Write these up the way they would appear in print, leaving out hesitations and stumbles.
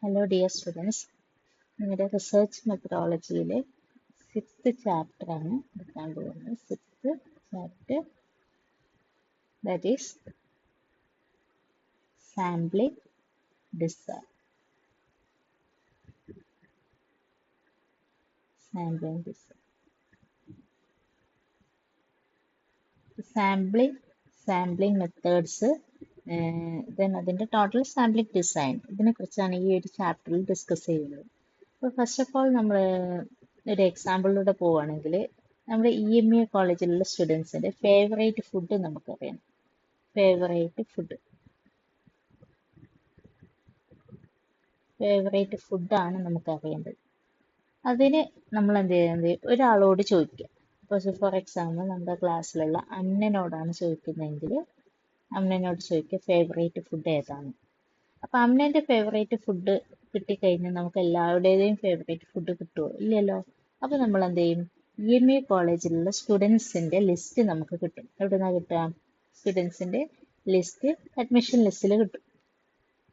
Hello dear students, നിങ്ങളുടെ research മെത്തഡോളജിയിലെ 6th chapter ആണ് എടുക്കാൻ പോകുന്നത്. 6th chapter, that is sampling design. Sampling design. Sampling methods, then അതിൻ്റെ total sampling design, ഇതിനെക്കുറിച്ചാണ് ഈ ഒരു ചാപ്റ്ററിൽ ഡിസ്കസ് ചെയ്യുന്നത്. അപ്പോൾ ഫസ്റ്റ് ഓഫ് ഓൾ നമ്മൾ ഒരു എക്സാമ്പിളിലൂടെ പോവുകയാണെങ്കിൽ നമ്മുടെ EMA കോളേജിലുള്ള സ്റ്റുഡൻസിൻ്റെ ഫേവറേറ്റ് ഫുഡ് നമുക്കറിയണം. ഫേവറേറ്റ് ഫുഡാണ് നമുക്കറിയേണ്ടത്. അതിന് നമ്മൾ എന്ത് ചെയ്യുന്നത്, ഒരാളോട് ചോദിക്കുക. ഇപ്പോൾ ഫോർ എക്സാമ്പിൾ നമ്മുടെ ക്ലാസ്സിലുള്ള അമ്മനോടാണ് ചോദിക്കുന്നതെങ്കിൽ അമ്മനോട് ചോദിക്കുക ഫേവറേറ്റ് ഫുഡ് ഏതാണ്. അപ്പം അമ്മേൻ്റെ ഫേവറേറ്റ് ഫുഡ് കിട്ടിക്കഴിഞ്ഞാൽ നമുക്ക് എല്ലാവരുടേയും ഫേവറേറ്റ് ഫുഡ് കിട്ടുമോ? ഇല്ലല്ലോ. അപ്പോൾ നമ്മൾ എന്ത് ചെയ്യും, EMA കോളേജിലുള്ള സ്റ്റുഡൻസിൻ്റെ ലിസ്റ്റ് നമുക്ക് കിട്ടും. എവിടെ നിന്നാണ് കിട്ടുക? സ്റ്റുഡൻസിൻ്റെ ലിസ്റ്റ് അഡ്മിഷൻ ലിസ്റ്റിൽ കിട്ടും.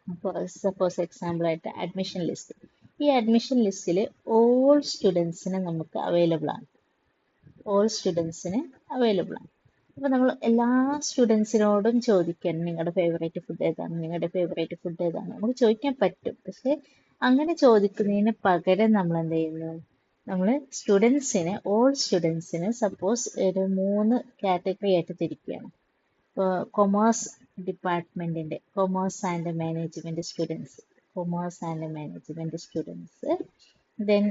അപ്പോൾ സപ്പോസ് എക്സാമ്പിളായിട്ട് അഡ്മിഷൻ ലിസ്റ്റ്, ഈ അഡ്മിഷൻ ലിസ്റ്റിൽ ഓൾ സ്റ്റുഡൻസിന് നമുക്ക് അവൈലബിൾ ആണ്. അപ്പോൾ നമ്മൾ എല്ലാ സ്റ്റുഡൻസിനോടും ചോദിക്കണം നിങ്ങളുടെ ഫേവറേറ്റ് ഫുഡ് ഏതാണ്, നമുക്ക് ചോദിക്കാൻ പറ്റും. പക്ഷെ അങ്ങനെ ചോദിക്കുന്നതിന് പകരം നമ്മൾ എന്ത് ചെയ്യുന്നു, നമ്മൾ ഓൾ സ്റ്റുഡൻസിന് സപ്പോസ് ഒരു 3 കാറ്റഗറി ആയിട്ട് തിരിക്കുകയാണ്. ഇപ്പോൾ commerce and management students, then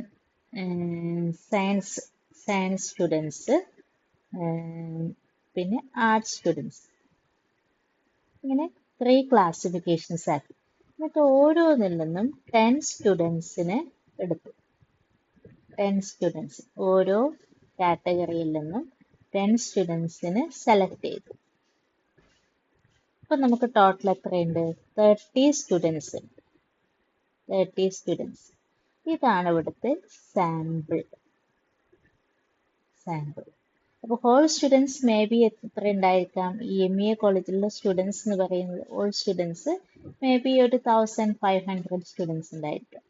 science students, പിന്നെ ആർട്സ് സ്റ്റുഡൻസ്, ഇങ്ങനെ 3 ക്ലാസിഫിക്കേഷൻസ് ആക്കി. എന്നിട്ട് ഓരോന്നിൽ നിന്നും 10 സ്റ്റുഡൻസിനെ എടുത്തു. 10 സ്റ്റുഡൻസ്, ഓരോ കാറ്റഗറിയിൽ നിന്നും 10 സ്റ്റുഡൻസിന് സെലക്ട് ചെയ്തു. അപ്പം നമുക്ക് ടോട്ടൽ എത്രയുണ്ട്? 30 സ്റ്റുഡൻസ്. ഇതാണ് ഇവിടുത്തെ സാമ്പിൾ. അപ്പോൾ ഹോൾ സ്റ്റുഡൻസ് മേ ബി എത്ര ഉണ്ടായിരിക്കാം? EMA കോളേജിലുള്ള സ്റ്റുഡൻസ് എന്ന് പറയുന്നത് ഓൾ സ്റ്റുഡൻസ് മേ ബി ഒരു 1500 സ്റ്റുഡൻസ് ഉണ്ടായിരിക്കാം.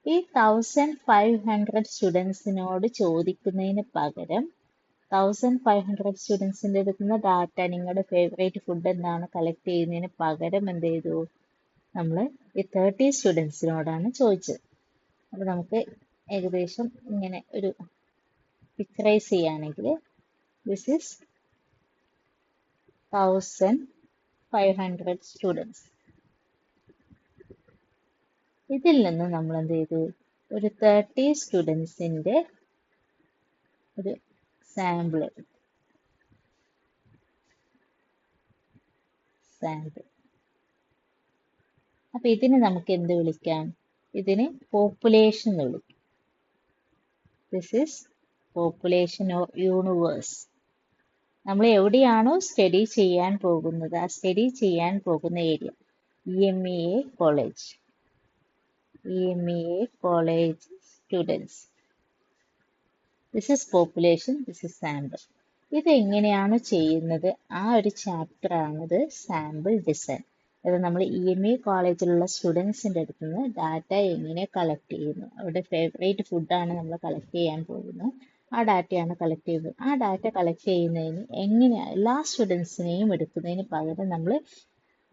ഈ 1500 സ്റ്റുഡൻസിനോട് ചോദിക്കുന്നതിന് പകരം 1500 സ്റ്റുഡൻസിൻ്റെ എടുക്കുന്ന ഡാറ്റ, നിങ്ങളുടെ ഫേവറേറ്റ് ഫുഡ് എന്താണ് കളക്ട് ചെയ്യുന്നതിന് പകരം എന്ത് ചെയ്തു, നമ്മൾ ഈ 30 സ്റ്റുഡൻസിനോടാണ് ചോദിച്ചത്. അപ്പോൾ നമുക്ക് ഏകദേശം ഇങ്ങനെ ഒരു പിക്ചറൈസ് ചെയ്യുകയാണെങ്കിൽ ദിസ് ഈസ് 1500 സ്റ്റുഡൻസ്. ഇതിൽ നിന്ന് നമ്മൾ എന്ത് ചെയ്തു, ഒരു 30 സ്റ്റുഡൻസിൻ്റെ ഒരു സാമ്പിൾ. അപ്പൊ ഇതിന് നമുക്ക് എന്ത് വിളിക്കാം? ഇതിന് പോപ്പുലേഷൻ എന്ന് വിളിക്കാം. This is population or universe. നമ്മൾ എവിടെയാണോ സ്റ്റഡി ചെയ്യാൻ പോകുന്നത്, ആ സ്റ്റഡി ചെയ്യാൻ പോകുന്ന area, EMA college students. This is population, this is sample. ഇതെങ്ങനെയാണ് ചെയ്യുന്നത്, ആ ഒരു ചാപ്റ്റർ ആണിത്, സാമ്പിൾ ഡിസൈൻ. അത് നമ്മൾ EMA കോളേജിലുള്ള സ്റ്റുഡൻസിൻ്റെ അടുത്ത് നിന്ന് ഡാറ്റ എങ്ങനെ കളക്ട് ചെയ്യുന്നു, അവരുടെ ഫേവറേറ്റ് ഫുഡാണ് നമ്മൾ കളക്ട് ചെയ്യാൻ പോകുന്നത്, ആ ഡാറ്റയാണ് കളക്ട് ചെയ്യുന്നത്. ആ ഡാറ്റ കളക്ട് ചെയ്യുന്നതിന് എങ്ങനെയാണ് എല്ലാ സ്റ്റുഡൻസിനെയും എടുക്കുന്നതിന് പകരം നമ്മൾ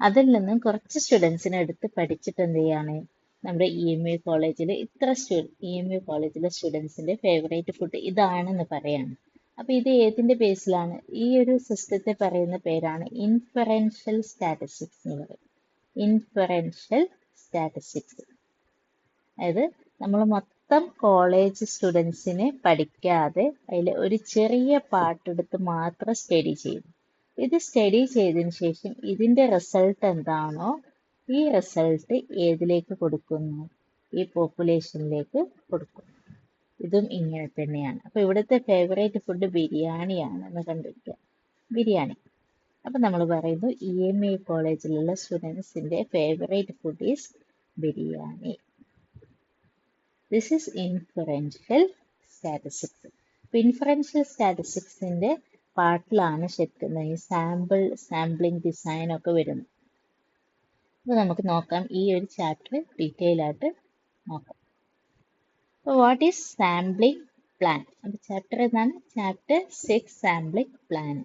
അതിൽ നിന്നും കുറച്ച് സ്റ്റുഡൻസിനെ എടുത്ത് പഠിച്ചിട്ട് എന്ത് ചെയ്യാണ്, നമ്മുടെ EMA കോളേജിലെ സ്റ്റുഡൻസിൻ്റെ ഫേവറേറ്റ് ഫുഡ് ഇതാണെന്ന് പറയാണ്. അപ്പോൾ ഇത് ഏതിൻ്റെ ബേസിലാണ്? ഈ ഒരു സിസ്റ്റത്തെ പറയുന്ന പേരാണ് ഇൻഫറൻഷ്യൽ സ്റ്റാറ്റിസ്റ്റിക്സ് എന്ന് പറയും. അതായത് നമ്മൾ മൊത്തം കോളേജ് സ്റ്റുഡൻസിനെ പഠിക്കാതെ അതിൽ ഒരു ചെറിയ പാർട്ടെടുത്ത് മാത്രം സ്റ്റഡി ചെയ്യും. ഇത് സ്റ്റഡി ചെയ്തതിന് ശേഷം ഇതിൻ്റെ റിസൾട്ട് എന്താണോ, ഈ റിസൾട്ട് ഏതിലേക്ക് കൊടുക്കുന്നു? ഈ പോപ്പുലേഷനിലേക്ക് കൊടുക്കുന്നു. ഇതും ഇങ്ങനെ തന്നെയാണ്. അപ്പോൾ ഇവിടുത്തെ ഫേവറേറ്റ് ഫുഡ് ബിരിയാണിയാണെന്ന് കണ്ടുപിടിക്കുക. ബിരിയാണി. അപ്പം നമ്മൾ പറയുന്നു EMA കോളേജിലുള്ള സ്റ്റുഡൻസിൻ്റെ favourite food is biryani. This is inferential statistics. അപ്പോൾ ഇൻഫറൻഷ്യൽ സ്റ്റാറ്റിസ്റ്റിക്സിൻ്റെ പാർട്ടിലാണ് ശരിക്കും ഈ സാമ്പിളിംഗ് ഡിസൈൻ ഒക്കെ വരുന്നത്. അത് നമുക്ക് നോക്കാം, ഈ ഒരു ചാപ്റ്റർ ഡീറ്റെയിൽ ആയിട്ട് നോക്കാം. അപ്പോൾ വാട്ട് ഈസ് സാമ്പിളിംഗ് പ്ലാൻ? അപ്പോൾ ചാപ്റ്റർ എന്താണ്? Chapter 6 sampling plan.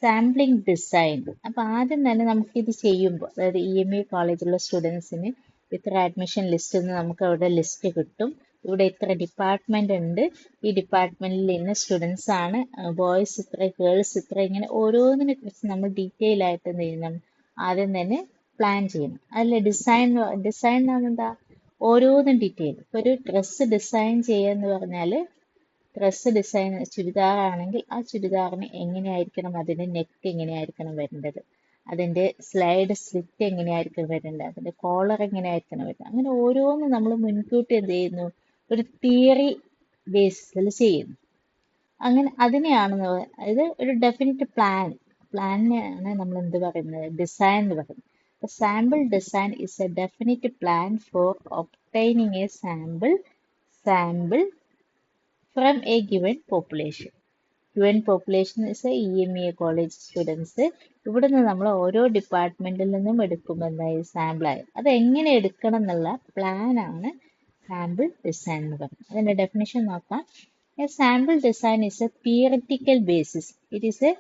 Sampling design. അപ്പോൾ ആദ്യം തന്നെ നമുക്കിത് ചെയ്യുമ്പോൾ, അതായത് EMA കോളേജിലുള്ള സ്റ്റുഡൻസിന് ഇത്ര അഡ്മിഷൻ ലിസ്റ്റ് എന്ന് നമുക്ക് അവിടെ ലിസ്റ്റ് കിട്ടും. ഇവിടെ ഇത്ര ഡിപ്പാർട്ട്മെന്റ് ഉണ്ട്, ഈ ഡിപ്പാർട്ട്മെന്റിൽ ഇന്ന സ്റ്റുഡൻസ് ആണ്, ബോയ്സ് ഇത്ര, ഗേൾസ് ഇത്ര, ഇങ്ങനെ ഓരോന്നിനെ കുറിച്ച് നമ്മൾ ഡീറ്റെയിൽ ആയിട്ട് എന്ത് ചെയ്യണം, ആദ്യം തന്നെ പ്ലാൻ ചെയ്യണം. അതിൽ ഡിസൈൻ എന്ന് പറഞ്ഞാൽ എന്താ? ഓരോന്നും ഡീറ്റെയിൽ. ഇപ്പോൾ ഒരു ഡ്രസ്സ് ഡിസൈൻ ചെയ്യാന്ന് പറഞ്ഞാൽ, ഡ്രസ്സ് ഡിസൈൻ ചുരിദാർ ആണെങ്കിൽ ആ ചുരിദാറിന് എങ്ങനെയായിരിക്കണം, അതിൻ്റെ നെക്ക് എങ്ങനെയായിരിക്കണം വരേണ്ടത്, അതിൻ്റെ സ്ലിറ്റ് എങ്ങനെയായിരിക്കണം വരേണ്ടത്, അതിൻ്റെ കോളർ എങ്ങനെയായിരിക്കണം വരുന്നത്, അങ്ങനെ ഓരോന്നും നമ്മൾ മുൻകൂട്ടി എന്ത് ചെയ്യുന്നു, ഒരു തിയറി ബേസിസിൽ ചെയ്യുന്നു. അങ്ങനെ അതിനെയാണ് അതായത് ഒരു ഡെഫിനിറ്റ് പ്ലാനിനെയാണ് നമ്മൾ എന്ത് പറയുന്നത്, ഡിസൈൻ എന്ന് പറയുന്നത്. Sample design is a definite plan for obtaining a sample from a given population. Given population is a EMA college students. ഇവിടെ നിന്ന് നമ്മൾ ഓരോ ഡിപ്പാർട്ട്മെന്റിൽ നിന്നും എടുക്കുമ്പോൾ എന്തായി, സാമ്പിളായി. അത് എങ്ങനെ എടുക്കണം എന്നുള്ള പ്ലാനാണ് സാമ്പിൾ ഡിസൈൻ എന്ന് പറയുന്നത്. അതിൻ്റെ ഡെഫിനിഷൻ നോക്കാം. A sample design is A theoretical basis. It is A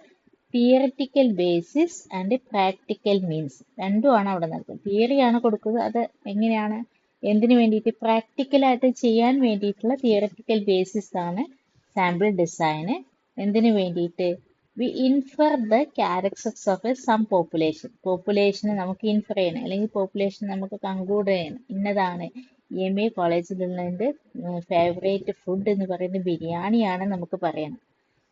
theoretical basis and practical means. രണ്ടുമാണ് അവിടെ നടക്കുന്നത്. തിയറിയാണ് കൊടുക്കുന്നത്, അത് എങ്ങനെയാണ്, എന്തിനു വേണ്ടിയിട്ട്, പ്രാക്ടിക്കലായിട്ട് ചെയ്യാൻ വേണ്ടിയിട്ടുള്ള തിയററ്റിക്കൽ ബേസിസ് ആണ് സാമ്പിൾ ഡിസൈന്. എന്തിനു വേണ്ടിയിട്ട്, we infer the characteristics of a some പോപ്പുലേഷനെ നമുക്ക് ഇൻഫർ ചെയ്യണം, അല്ലെങ്കിൽ പോപ്പുലേഷൻ നമുക്ക് കൺക്ലൂഡ് ചെയ്യണം. ഇന്നതാണ് EMA കോളേജിലുള്ളതിൻ്റെ ഫേവറേറ്റ് ഫുഡ് എന്ന് പറയുന്നത് ബിരിയാണിയാണ് നമുക്ക് പറയണം.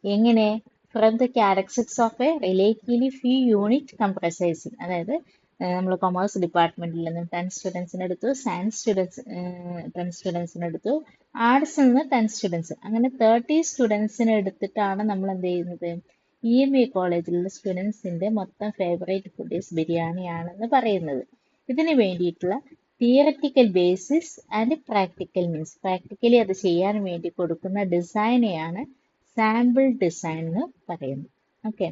എങ്ങനെ, from the characteristics of a relatively few unit comprising. അതായത് നമ്മൾ കൊമേഴ്സ് ഡിപ്പാർട്ട്മെന്റിൽ നിന്നും 10 സ്റ്റുഡൻസിന് എടുത്തു, സയൻസ് 10 സ്റ്റുഡൻസിന് എടുത്തു, ആർട്സിൽ നിന്ന് 10 സ്റ്റുഡൻസ്, അങ്ങനെ 30 സ്റ്റുഡൻസിന് എടുത്തിട്ടാണ് നമ്മൾ എന്ത് ചെയ്യുന്നത്, EMA കോളേജിലുള്ള സ്റ്റുഡൻസിന്റെ മൊത്തം ഫേവറേറ്റ് ഫുഡ് ഈസ് ബിരിയാണിയാണെന്ന് പറയുന്നത്. ഇതിന് വേണ്ടിയിട്ടുള്ള theoretical basis and practical means, practically അത് ചെയ്യാൻ വേണ്ടി കൊടുക്കുന്ന ഡിസൈനെയാണ് സാമ്പിൾ ഡിസൈൻ എന്ന് പറയുന്നത്. ഓക്കെ,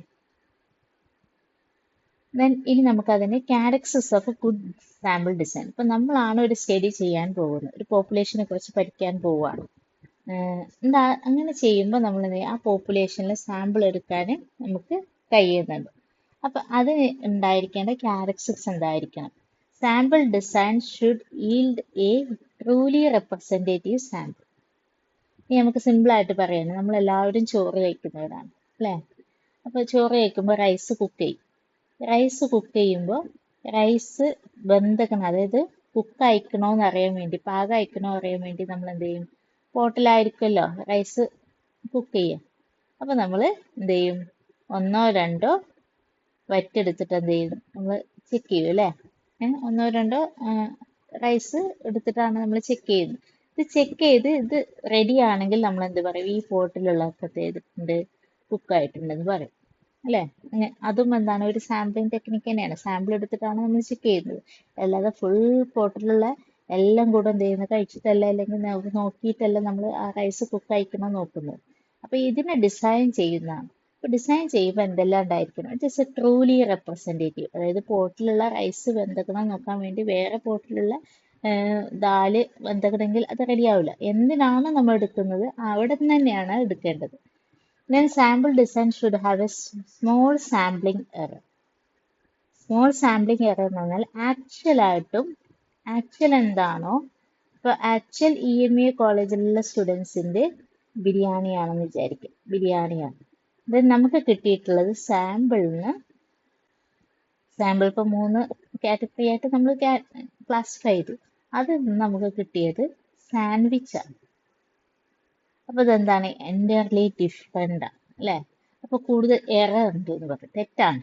ദെൻ ഇനി നമുക്കതിൻ്റെ characteristics of a good sample design. ഇപ്പം നമ്മളാണ് ഒരു സ്റ്റഡി ചെയ്യാൻ പോകുന്നത്, ഒരു പോപ്പുലേഷനെ കുറിച്ച് പഠിക്കാൻ പോവുകയാണ്. എന്താ അങ്ങനെ ചെയ്യുമ്പോൾ നമ്മൾ ആ പോപ്പുലേഷനിൽ സാമ്പിൾ എടുക്കാൻ നമുക്ക് കഴിയുന്നുണ്ട്. അപ്പം അതിന് ഉണ്ടായിരിക്കേണ്ട ക്യാരക്ടറിസ്റ്റിക്സ് എന്തായിരിക്കണം? Sample design should yield A truly representative sample. ഇനി നമുക്ക് സിമ്പിളായിട്ട് പറയണം, നമ്മളെല്ലാവരും ചോറ് കഴിക്കുന്നവരാണ് അല്ലേ? അപ്പോൾ ചോറ് കഴിക്കുമ്പോൾ റൈസ് കുക്ക് ചെയ്യുമ്പോൾ റൈസ് വെന്തക്കണം, അതായത് കുക്ക് അയക്കണോന്ന് അറിയാൻ വേണ്ടി, പാകം അയക്കണോ അറിയാൻ വേണ്ടി നമ്മൾ എന്ത് ചെയ്യും, പോട്ടിലായിരിക്കുമല്ലോ റൈസ് കുക്ക് ചെയ്യുക. അപ്പോൾ നമ്മൾ എന്ത് ചെയ്യും, 1 or 2 വറ്റെടുത്തിട്ട് എന്ത് ചെയ്യും, നമ്മൾ ചെക്ക് ചെയ്യും അല്ലേ? 1 or 2 റൈസ് എടുത്തിട്ടാണ് നമ്മൾ ചെക്ക് ചെയ്യുന്നത്. ഇത് ചെക്ക് ചെയ്ത് ഇത് റെഡി ആണെങ്കിൽ നമ്മൾ എന്ത് പറയും, ഈ പോട്ടിലുള്ളതൊക്കെ ചെയ്തിട്ടുണ്ട്, കുക്കായിട്ടുണ്ടെന്ന് പറയും അല്ലേ? അതും എന്താണ്, ഒരു സാമ്പിളിംഗ് ടെക്നിക്ക് തന്നെയാണ്. സാമ്പിൾ എടുത്തിട്ടാണ് നമ്മൾ ചെക്ക് ചെയ്യുന്നത്. അല്ലാതെ ഫുൾ പോട്ടിലുള്ള എല്ലാം കൂടെ എന്ത് ചെയ്യുന്നത്, കഴിച്ചിട്ടല്ല, അല്ലെങ്കിൽ നോക്കിയിട്ടല്ല നമ്മൾ ആ റൈസ് കുക്ക് അയക്കണോ നോക്കുന്നത്. അപ്പോൾ ഇതിനെ ഡിസൈൻ ചെയ്യുന്നതാണ്. അപ്പോൾ ഡിസൈൻ ചെയ്യുമ്പോൾ എന്തെല്ലാം ഉണ്ടായിരിക്കണം, it is A truly representative. അതായത് പോട്ടിലുള്ള റൈസ് വെന്തക്കണം നോക്കാൻ വേണ്ടി വേറെ പോട്ടിലുള്ള ദാല് വെന്തക്കണമെങ്കിൽ അത് റെഡിയാവില്ല. എന്തിനാണ് നമ്മൾ എടുക്കുന്നത് അവിടെ നിന്ന് തന്നെയാണ് എടുക്കേണ്ടത്. Then sample design should have a small sampling error. Small sampling error എന്ന് പറഞ്ഞാൽ ആക്ച്വൽ എന്താണോ, ഇപ്പോൾ ആക്ച്വൽ EMA കോളേജിലുള്ള സ്റ്റുഡൻസിൻ്റെ ബിരിയാണിയാണെന്ന് വിചാരിക്കും, ബിരിയാണിയാണ്. ദെൻ നമുക്ക് കിട്ടിയിട്ടുള്ളത് സാമ്പിൾ ഇപ്പോൾ 3 കാറ്റഗറി ആയിട്ട് നമ്മൾ ക്ലാസിഫൈ ചെയ്തു. അതിൽ നിന്ന് നമുക്ക് കിട്ടിയത് സാൻഡ്വിച്ചാണ്. അപ്പോൾ ഇതെന്താണ്, എൻറ്റയർലി ഡിഫറെൻ്റ് ആണ് അല്ലേ? അപ്പോൾ കൂടുതൽ എറർ ഉണ്ട് എന്ന് പറയും, തെറ്റാണ്.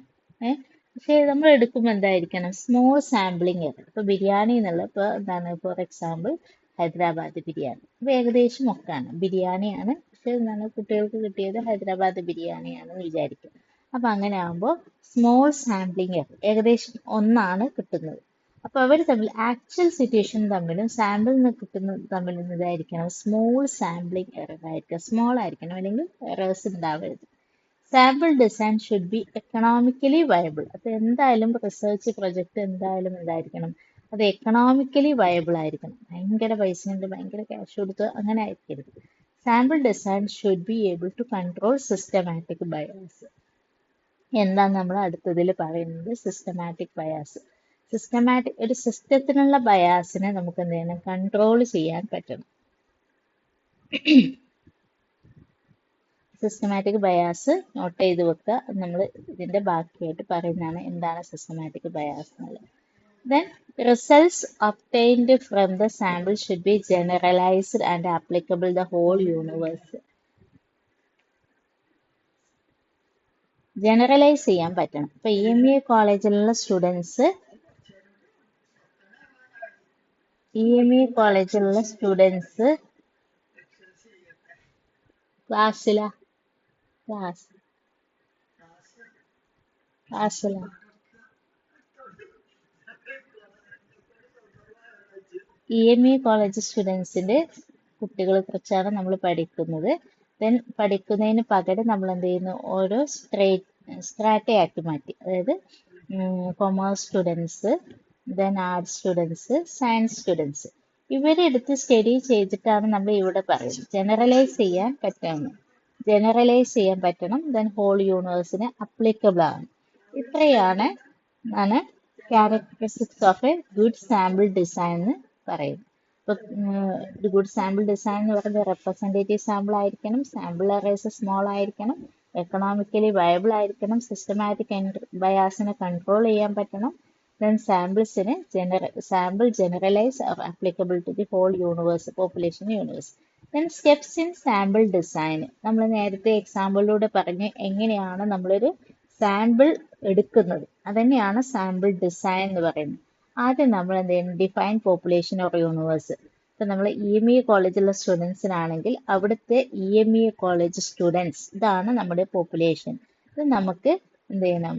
പക്ഷേ നമ്മൾ എടുക്കുമ്പോൾ എന്തായിരിക്കണം, സ്മോൾ സാമ്പിളിങ് എറർ. ഇപ്പോൾ ബിരിയാണി എന്നുള്ള ഇപ്പോൾ എന്താണ്, ഫോർ എക്സാമ്പിൾ ഹൈദരാബാദ് ബിരിയാണി, അപ്പോൾ ഏകദേശം ഒക്കെയാണ് ബിരിയാണിയാണ്, പക്ഷേ എന്താണ് കുട്ടികൾക്ക് കിട്ടിയത് ഹൈദരാബാദ് ബിരിയാണിയാണെന്ന് വിചാരിക്കും. അപ്പോൾ അങ്ങനെ ആകുമ്പോൾ സ്മോൾ സാമ്പിളിങ് എറർ, ഏകദേശം 1 കിട്ടുന്നത്. അപ്പോൾ അവർ തമ്മിൽ ആക്ച്വൽ സിറ്റുവേഷൻ തമ്മിലും സാമ്പിളിൽ നിന്ന് കിട്ടുന്നത് തമ്മിലും ഇതായിരിക്കണം, സ്മോൾ സാമ്പിളിങ് എറർ ആയിരിക്കണം, സ്മോൾ ആയിരിക്കണം, അല്ലെങ്കിൽ എറേഴ്സ് ഉണ്ടാവരുത്. Sample design should B economically viable. അത് എന്തായാലും റിസർച്ച് പ്രൊജക്ട് എന്തായാലും എന്തായിരിക്കണം, അത് എക്കണോമിക്കലി വയബിൾ ആയിരിക്കണം. ഭയങ്കര പൈസ ഉണ്ട്, ഭയങ്കര ക്യാഷ് കൊടുത്ത് അങ്ങനെ ആയിരിക്കരുത്. Sample design should be able to control systematic bias. എന്താണ് നമ്മൾ അടുത്തതിൽ പറയുന്നത്? Systematic bias. സിസ്റ്റമാറ്റിക് ഒരു സിസ്റ്റത്തിനുള്ള ബയാസിനെ നമുക്ക് എന്ത് ചെയ്യണം? കൺട്രോൾ ചെയ്യാൻ പറ്റണം. സിസ്റ്റമാറ്റിക് ബയാസ് നോട്ട് ചെയ്ത് വെക്കുക. നമ്മൾ ഇതിന്റെ ബാക്കിയായിട്ട് പറയുന്നതാണ് എന്താണ് സിസ്റ്റമാറ്റിക് ബയാസ് എന്നുള്ളത്. Then results obtained from the sample should be generalized and applicable the whole universe. Generalise ചെയ്യാൻ പറ്റണം. ഇപ്പൊ EMEA കോളേജിലുള്ള സ്റ്റുഡൻസ് ക്ലാസ്സിലാ ക്ലാസ്സിലാ EMEA കോളേജ് സ്റ്റുഡൻസിന്റെ കുട്ടികളെ കുറിച്ചാണ് നമ്മൾ പഠിക്കുന്നത്. ദെൻ പഠിക്കുന്നതിന് പകരം നമ്മൾ എന്ത് ചെയ്യുന്നു? ഓരോ സ്ട്രാറ്റയാക്കി മാറ്റി. അതായത് commerce students, then arts students, science students, ഇവരെ എടുത്ത് സ്റ്റഡി ചെയ്തിട്ടാണ് നമ്മൾ ഇവിടെ പറയുന്നത്. ജനറലൈസ് ചെയ്യാൻ പറ്റണം. ദെൻ ഹോൾ യൂണിവേഴ്സിന് അപ്ലിക്കബിൾ ആണ്. ഇത്രയാണ് characteristics of a good sample design എന്ന് പറയുന്നത്. ഇപ്പൊ ഒരു ഗുഡ് സാമ്പിൾ ഡിസൈൻ എന്ന് പറയുന്നത് റെപ്രസെൻറ്റേറ്റീവ് സാമ്പിൾ ആയിരിക്കണം, സാമ്പിൾ അറേസ് സ്മോൾ ആയിരിക്കണം, എക്കണോമിക്കലി വയബിൾ ആയിരിക്കണം, സിസ്റ്റമാറ്റിക് ബയാസിനെ കൺട്രോൾ ചെയ്യാൻ പറ്റണം, then sample generalise or applicable to the whole universe, population universe. Then steps in sample design. നമ്മൾ നേരത്തെ എക്സാമ്പിളിലൂടെ പറഞ്ഞ് എങ്ങനെയാണ് നമ്മളൊരു സാമ്പിൾ എടുക്കുന്നത്, അതന്നെയാണ് സാമ്പിൾ ഡിസൈൻ എന്ന് പറയുന്നത്. ആദ്യം നമ്മൾ എന്ത് ചെയ്യണം? Define population or universe. ഇപ്പൊ നമ്മൾ EMEA കോളേജിലുള്ള സ്റ്റുഡൻസിനാണെങ്കിൽ അവിടുത്തെ EMEA കോളേജ് സ്റ്റുഡൻസ്, ഇതാണ് നമ്മുടെ പോപ്പുലേഷൻ. ഇത് നമുക്ക് എന്ത് ചെയ്യണം?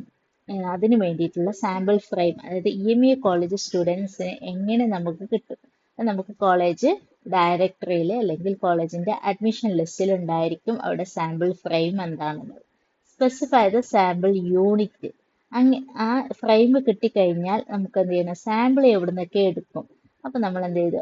അതിന് വേണ്ടിയിട്ടുള്ള സാമ്പിൾ ഫ്രെയിം, അതായത് EMEA കോളേജ് സ്റ്റുഡൻസിന് എങ്ങനെ നമുക്ക് കിട്ടും? അത് നമുക്ക് കോളേജ് ഡയറക്ടറിയിൽ അല്ലെങ്കിൽ കോളേജിന്റെ അഡ്മിഷൻ ലിസ്റ്റിൽ ഉണ്ടായിരിക്കും അവിടെ സാമ്പിൾ ഫ്രെയിം എന്താണെന്നത്. Specify the sample unit. ആ ഫ്രെയിം കിട്ടിക്കഴിഞ്ഞാൽ നമുക്ക് എന്ത് ചെയ്യണം? സാമ്പിൾ എവിടെ നിന്നൊക്കെ എടുക്കും? അപ്പൊ നമ്മൾ എന്ത് ചെയ്തു?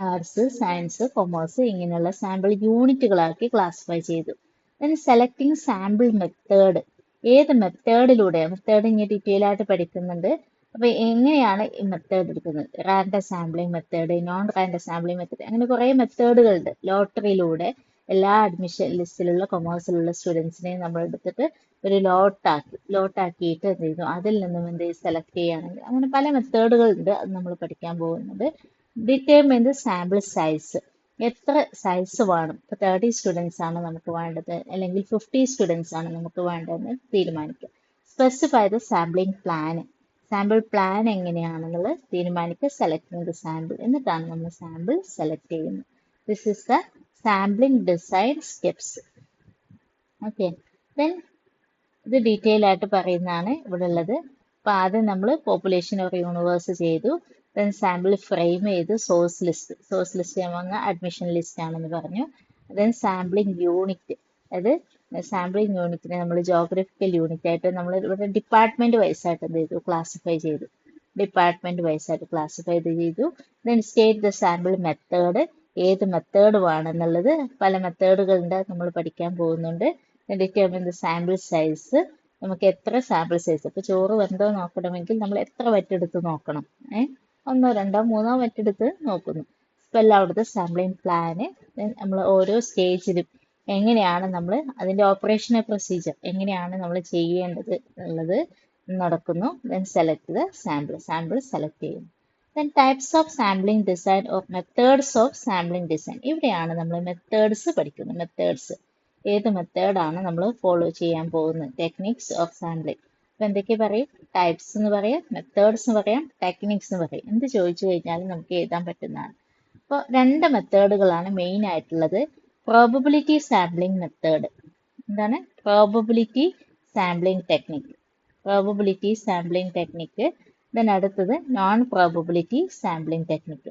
ആർട്സ്, സയൻസ്, കൊമേഴ്സ് ഇങ്ങനെയുള്ള സാമ്പിൾ യൂണിറ്റുകളാക്കി ക്ലാസിഫൈ ചെയ്തു. Then selecting sample method. ഏത് മെത്തേഡിലൂടെയാണ്? മെത്തേഡ് ഇങ്ങനെ ഡീറ്റെയിൽ ആയിട്ട് പഠിക്കുന്നുണ്ട്. അപ്പൊ എങ്ങനെയാണ് ഈ മെത്തേഡ് എടുക്കുന്നത്? Random sampling method, non random sampling method, അങ്ങനെ കുറെ മെത്തേഡുകളുണ്ട്. ലോട്ടറിയിലൂടെ എല്ലാ അഡ്മിഷൻ ലിസ്റ്റിലുള്ള കൊമേഴ്സിലുള്ള സ്റ്റുഡൻസിനെയും നമ്മൾ എടുത്തിട്ട് ഒരു ലോട്ടാക്കിയിട്ട് എന്ത് ചെയ്യുന്നു? അതിൽ നിന്നും എന്ത് ചെയ്യും? സെലക്ട് ചെയ്യുകയാണെങ്കിൽ അങ്ങനെ പല മെത്തേഡുകളുണ്ട്. അത് നമ്മൾ പഠിക്കാൻ പോകുന്നത്. Determine the sample size. എത്ര സൈസ് വേണം? ഇപ്പൊ 30 സ്റ്റുഡൻസ് ആണ് നമുക്ക് വേണ്ടത്, അല്ലെങ്കിൽ 50 സ്റ്റുഡൻസ് ആണ് നമുക്ക് വേണ്ടതെന്ന് തീരുമാനിക്കുക. Specify the sampling plan. Sample plan എങ്ങനെയാണെന്നുള്ളത് തീരുമാനിക്കുക. Selecting the sample. എന്നിട്ടാണ് നമ്മൾ സാമ്പിൾ സെലക്ട് ചെയ്യുന്നത്. This is the sampling design steps. Okay, then ഇത് ഡീറ്റെയിൽ ആയിട്ട് പറയുന്നതാണ് ഇവിടെ ഉള്ളത്. അപ്പൊ ആദ്യം നമ്മൾ പോപ്പുലേഷൻ ഓഫ് യൂണിവേഴ്സ് ചെയ്തു. ദെൻ സാമ്പിൾ ഫ്രെയിം ചെയ്തു. സോഴ്സ് ലിസ്റ്റ് ഞാൻ വന്ന അഡ്മിഷൻ ലിസ്റ്റ് ആണെന്ന് പറഞ്ഞു. ദെൻ സാമ്പിളിംഗ് യൂണിറ്റ്, അതായത് സാമ്പിളിംഗ് യൂണിറ്റിനെ നമ്മൾ ജോഗ്രഫിക്കൽ യൂണിറ്റ് ആയിട്ട് നമ്മൾ ഇവിടെ ഡിപ്പാർട്ട്മെന്റ് വൈസ് ആയിട്ട് എന്ത് ചെയ്തു? ക്ലാസിഫൈ ചെയ്തു. Then state the sample method. ഏത് മെത്തേഡ് വേണമെന്നുള്ളത്, പല മെത്തേഡുകളുണ്ട്, നമ്മൾ പഠിക്കാൻ പോകുന്നുണ്ട്. Determine the sample size. നമുക്ക് എത്ര സാമ്പിൾ സൈസ്, ഇപ്പൊ ചോറ് വെന്തോ നോക്കണമെങ്കിൽ നമ്മൾ എത്ര വറ്റെടുത്ത് നോക്കണം? 1, 2, 3 വറ്റെടുത്ത് നോക്കുന്നു. Spell out the sampling plan. നമ്മൾ ഓരോ സ്റ്റേജിലും എങ്ങനെയാണ് നമ്മൾ അതിന്റെ ഓപ്പറേഷണൽ പ്രൊസീജിയർ എങ്ങനെയാണ് നമ്മൾ ചെയ്യേണ്ടത് എന്നുള്ളത് നടക്കുന്നു. Then select the sample select ചെയ്യുന്നു. Then types of sampling design or methods of sampling design. ഇവിടെയാണ് നമ്മൾ മെത്തേഡ്സ് പഠിക്കുന്നത്. മെത്തേഡ്സ്, ഏത് മെത്തേഡാണ് നമ്മൾ ഫോളോ ചെയ്യാൻ പോകുന്നത്? Techniques of sampling. അപ്പൊ എന്തൊക്കെ പറയും? ടൈപ്സ് എന്ന് പറയാം, മെത്തേഡ്സ് എന്ന് പറയാം, ടെക്നിക്സ് എന്ന് പറയും. എന്ത് ചോദിച്ചു കഴിഞ്ഞാലും നമുക്ക് എഴുതാൻ പറ്റുന്നതാണ്. അപ്പോൾ 2 മെത്തേഡുകളാണ് മെയിൻ ആയിട്ടുള്ളത്. Probability sampling method. എന്താണ്? Probability sampling technique. ദെൻ അടുത്തത് നോൺ പ്രോബബിലിറ്റി സാമ്പിളിംഗ് ടെക്നിക്ക്.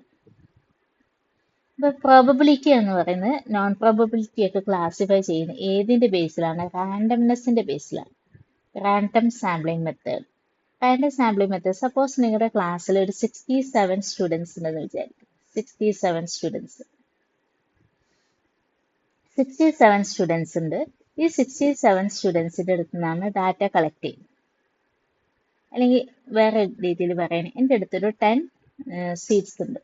ഇപ്പൊ പ്രോബബിലിറ്റി എന്ന് പറയുന്നത് നോൺ പ്രോബബിലിറ്റി ഒക്കെ ക്ലാസിഫൈ ചെയ്യുന്നത് ഏതിന്റെ ബേസിലാണ്? റാൻഡംനെസിന്റെ ബേസിലാണ്. Random sampling method. Random sampling method, suppose നിങ്ങളുടെ ക്ലാസ്സിൽ ഒരു 67 സ്റ്റുഡൻസ് ഉണ്ടെന്ന് വിചാരിക്കും. 67 സ്റ്റുഡൻസ് 67 സ്റ്റുഡൻസ് ഉണ്ട്. ഈ 67 സ്റ്റുഡൻസിന്റെ അടുത്ത് നിന്നാണ് ഡാറ്റ കളക്ട് ചെയ്യുന്നത്. അല്ലെങ്കിൽ വേറെ രീതിയിൽ പറയണേ, എൻ്റെ അടുത്തൊരു 10 സീറ്റ്സ് ഉണ്ട്.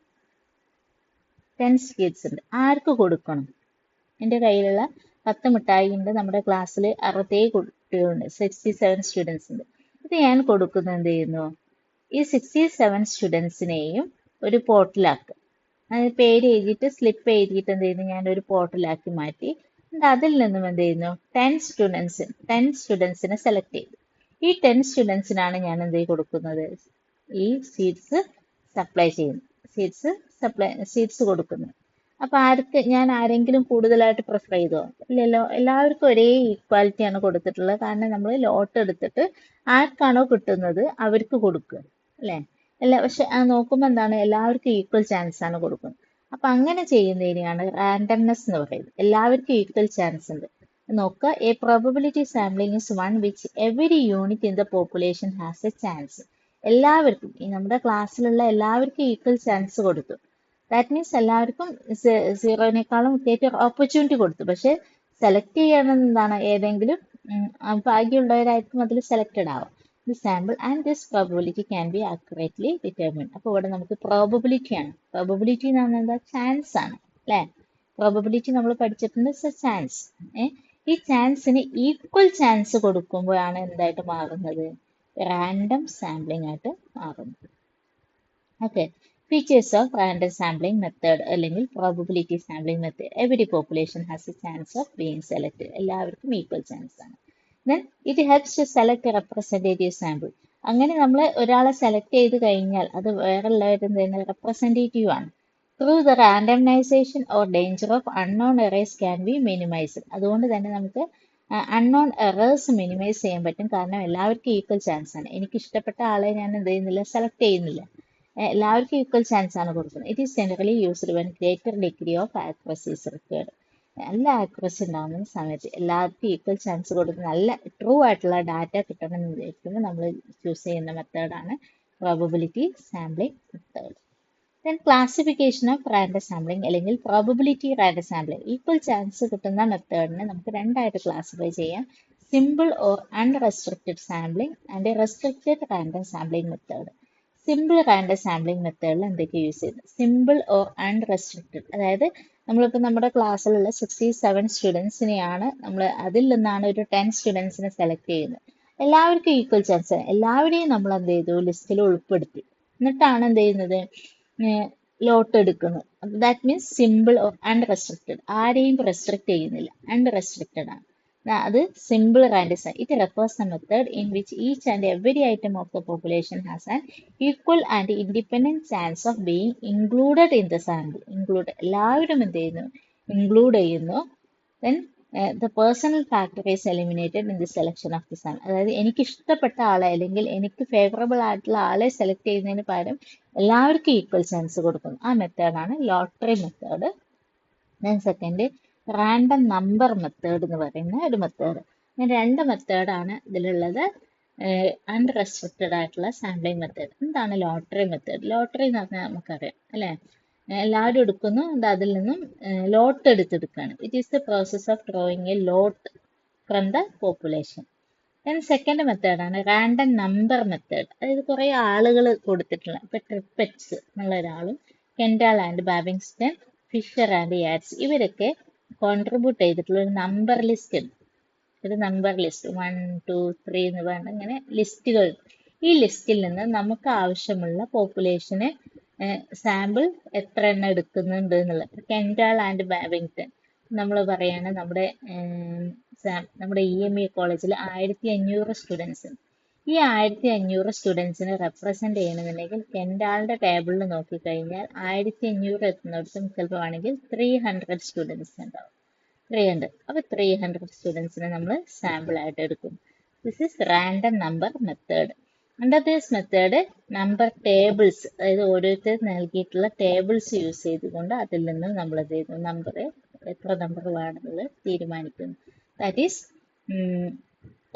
10 സീറ്റ്സ് ഉണ്ട്. ആർക്ക് കൊടുക്കണം? എൻ്റെ കയ്യിലുള്ള 10 മിഠായി ഉണ്ട്. നമ്മുടെ ക്ലാസ്സിൽ 67 കുട്ടികളുണ്ട്. 67 സ്റ്റുഡൻസ് ഉണ്ട്. ഇത് ഞാൻ കൊടുക്കുന്നത് എന്ത് ചെയ്യുന്നു? ഈ 67 സ്റ്റുഡൻസിനെയും ഒരു പോർട്ടലാക്കുക. അത് പേര് എഴുതിയിട്ട് സ്ലിപ്പ് എഴുതിയിട്ട് എന്ത് ചെയ്യുന്നു? ഞാൻ ഒരു പോർട്ടലാക്കി മാറ്റി. എന്നിട്ട് അതിൽ നിന്നും എന്ത് ചെയ്യുന്നു? 10 സ്റ്റുഡൻസിനെ സെലക്ട് ചെയ്തു. ഈ 10 സ്റ്റുഡൻസിനാണ് ഞാൻ എന്ത് കൊടുക്കുന്നത്? ഈ സീറ്റ്സ് സപ്ലൈ ചെയ്യുന്നു. സീറ്റ്സ് കൊടുക്കുന്നു. അപ്പൊ ഞാൻ ആരെങ്കിലും കൂടുതലായിട്ട് പ്രിഫർ ചെയ്തോ? ഇല്ലല്ലോ. എല്ലാവർക്കും ഒരേ ഈക്വാലിറ്റിയാണ് കൊടുത്തിട്ടുള്ളത്. കാരണം നമ്മൾ ലോട്ട് എടുത്തിട്ട് ആർക്കാണോ കിട്ടുന്നത് അവർക്ക് കൊടുക്കുക, അല്ലെ? പക്ഷെ നോക്കുമ്പോൾ എന്താണ്? എല്ലാവർക്കും ഈക്വൽ ചാൻസ് ആണ് കൊടുക്കുന്നത്. അപ്പൊ അങ്ങനെ ചെയ്യുന്നതിനെയാണ് റാൻഡംനെസ് എന്ന് പറയുന്നത്. എല്ലാവർക്കും ഈക്വൽ ചാൻസ് ഉണ്ട്. നോക്കുക, A probability sampling is one which every unit in the population has a chance. എല്ലാവർക്കും, ഈ നമ്മുടെ ക്ലാസ്സിലുള്ള എല്ലാവർക്കും ഈക്വൽ ചാൻസ് കൊടുത്തു. ദാറ്റ് മീൻസ് എല്ലാവർക്കും 0-നേക്കാളും ഗ്രേറ്റർ ഓപ്പർച്യൂണിറ്റി കൊടുത്തു. പക്ഷെ സെലക്ട് ചെയ്യണമെന്ന് എന്താണ്? ഏതെങ്കിലും ഭാഗ്യമുള്ളവരായിരിക്കും അതിൽ സെലക്റ്റഡ് ആവാം. The sample and this probability can be accurately determine. അപ്പോൾ ഇവിടെ നമുക്ക് പ്രോബബിലിറ്റി ആണ്. പ്രോബബിലിറ്റി എന്ന് പറഞ്ഞാൽ എന്താ? ചാൻസ് ആണ്, അല്ലേ? പ്രോബബിലിറ്റി നമ്മൾ പഠിച്ചിട്ടുണ്ട്, ചാൻസ്. ഈ ചാൻസിന് ഈക്വൽ ചാൻസ് കൊടുക്കുമ്പോഴാണ് എന്തായിട്ട് മാറുന്നത്? റാൻഡം സാമ്പിളിംഗ് ആയിട്ട് മാറുന്നത്. Okay. Features of random sampling method അല്ലെങ്കിൽ probability sampling method. Every population has a chance of being selected. എല്ലാവർക്കും ഈക്വൽ ചാൻസ് ആണ്. Then it helps to select a representative sample. അങ്ങനെ നമ്മൾ ഒരാളെ സെലക്ട് ചെയ്ത് കഴിഞ്ഞാൽ അത് വേറെല്ലാവരും തന്നെ റെപ്രസെൻറ്റേറ്റീവ് ആണ്. Through the randomisation or danger of unknown errors can be minimised. അതുകൊണ്ട് തന്നെ നമുക്ക് അൺനോൺ എറേഴ്സ് മിനിമൈസ് ചെയ്യാൻ പറ്റും. കാരണം എല്ലാവർക്കും ഈക്വൽ ചാൻസ് ആണ്. എനിക്ക് ഇഷ്ടപ്പെട്ട ആളെ ഞാൻ എന്ത് ചെയ്യുന്നില്ല? സെലക്ട് ചെയ്യുന്നില്ല. എല്ലാവർക്കും ഈക്വൽ ചാൻസ് ആണ് കൊടുക്കുന്നത്. It is generally used when greater degree of accuracy is required. നല്ല ആക്യുറസി ഉണ്ടാകുന്ന സമയത്ത് എല്ലാവർക്കും ഈക്വൽ ചാൻസ് കൊടുത്ത് നല്ല ട്രൂ ആയിട്ടുള്ള ഡാറ്റ കിട്ടണം എന്ന് വിചാരിക്കുമ്പോൾ നമ്മൾ ചൂസ് ചെയ്യുന്ന മെത്തേഡാണ് probability sampling method. Then classification of random sampling അല്ലെങ്കിൽ probability random sampling. Equal chance കിട്ടുന്ന മെത്തേഡിനെ നമുക്ക് രണ്ടായിട്ട് ക്ലാസിഫൈ ചെയ്യാം. Simple or unrestricted sampling and restricted random sampling method. Simple random sampling മെത്തേഡിൽ എന്തൊക്കെ യൂസ് ചെയ്യുന്നത്? സിമ്പിൾ ഓർ അൺറെസ്ട്രിക്റ്റഡ്, അതായത് നമ്മളിപ്പോൾ നമ്മുടെ ക്ലാസ്സിലുള്ള 67 സ്റ്റുഡൻസിനെയാണ് നമ്മൾ അതിൽ നിന്നാണ് ഒരു 10 സ്റ്റുഡൻസിനെ സെലക്ട് ചെയ്യുന്നത്. എല്ലാവർക്കും ഈക്വൽ ചാൻസ് ആണ്. എല്ലാവരെയും നമ്മൾ എന്ത് ചെയ്തു? ലിസ്റ്റിൽ ഉൾപ്പെടുത്തി. എന്നിട്ടാണ് എന്ത് ചെയ്യുന്നത്? ലോട്ട് എടുക്കുന്നത്. That means simple or unrestricted. ആരെയും റെസ്ട്രിക്ട് ചെയ്യുന്നില്ല, അൺറെസ്ട്രിക്റ്റഡ് ആണ്. അത് simple random. It refers the method in which each and every item of the population has an equal and independent chance of being included in the sample. എല്ലാവരും എന്ത് ചെയ്യുന്നു? Include ചെയ്യുന്നു. Then the personal factor is eliminated in the selection of the sample. അതായത് എനിക്ക് ഇഷ്ടപ്പെട്ട ആളെ അല്ലെങ്കിൽ എനിക്ക് ഫേവറബിൾ ആയിട്ടുള്ള ആളെ സെലക്ട് ചെയ്യുന്നതിന് പകരം എല്ലാവർക്കും ഈക്വൽ ചാൻസ് കൊടുക്കുന്നു. ആ മെത്തേഡാണ് lottery method. Then second random number method എന്ന് പറയുന്ന ഒരു മെത്തേഡ്. അങ്ങനെ രണ്ട് മെത്തേഡാണ് ഇതിലുള്ളത്. അൺറെസ്ട്രിക്റ്റഡ് ആയിട്ടുള്ള സാമ്പിളിംഗ് മെത്തേഡ്. എന്താണ് ലോട്ടറി മെത്തേഡ്? ലോട്ടറി എന്ന് പറഞ്ഞാൽ നമുക്കറിയാം, അല്ലേ? എല്ലാവരും എടുക്കുന്നു, അതിൽ നിന്നും ലോട്ട് എടുത്തെടുക്കുകയാണ്. It is the process of drawing a lot from the population. Then second മെത്തേഡാണ് റാൻഡം നമ്പർ മെത്തേഡ്. അതായത് കുറേ ആളുകൾ കൊടുത്തിട്ടുള്ള, ഇപ്പൊ ട്രിപ്പറ്റ്സ് എന്നുള്ള ഒരാളും Kendall and Babington, Fisher and Yates, ഇവരൊക്കെ കോൺട്രിബ്യൂട്ട് ചെയ്തിട്ടുള്ള ഒരു നമ്പർ ലിസ്റ്റ് ഉണ്ട്. ഒരു നമ്പർ ലിസ്റ്റ് 1, 2, 3 എന്ന് പറഞ്ഞ ഇങ്ങനെ ലിസ്റ്റുകൾ. ഈ ലിസ്റ്റിൽ നിന്ന് നമുക്ക് ആവശ്യമുള്ള പോപ്പുലേഷന് സാമ്പിൾ എത്ര എണ്ണം എടുക്കുന്നുണ്ട് എന്നുള്ളത്. കെൻഡാൾ ആൻഡ് ബാബിങ്ടൺ നമ്മൾ പറയാണ് നമ്മുടെ EME കോളേജിൽ 1500 സ്റ്റുഡൻസ് ഉണ്ട്. ഈ 1500 സ്റ്റുഡൻസിനെ റെപ്രസെന്റ് ചെയ്യണമെന്നുണ്ടെങ്കിൽ കെൻഡാളിന്റെ ടേബിളിൽ നോക്കിക്കഴിഞ്ഞാൽ 1500 എത്തുന്നിടത്തും ചിലപ്പോൾ ആണെങ്കിൽ 300 സ്റ്റുഡൻസ് ഉണ്ടാവും. 300. അപ്പോൾ 300 സ്റ്റുഡൻസിനെ നമ്മൾ സാമ്പിൾ ആയിട്ട് എടുക്കും. This is random number method. Under this method number tables, അതായത് ഓരോരുത്തർ നൽകിയിട്ടുള്ള ടേബിൾസ് യൂസ് ചെയ്തുകൊണ്ട് അതിൽ നിന്ന് നമ്മൾ എന്ത് ചെയ്യുന്നു, നമ്പർ എത്ര നമ്പർ വേണമെന്നുള്ളത് തീരുമാനിക്കുന്നു. That is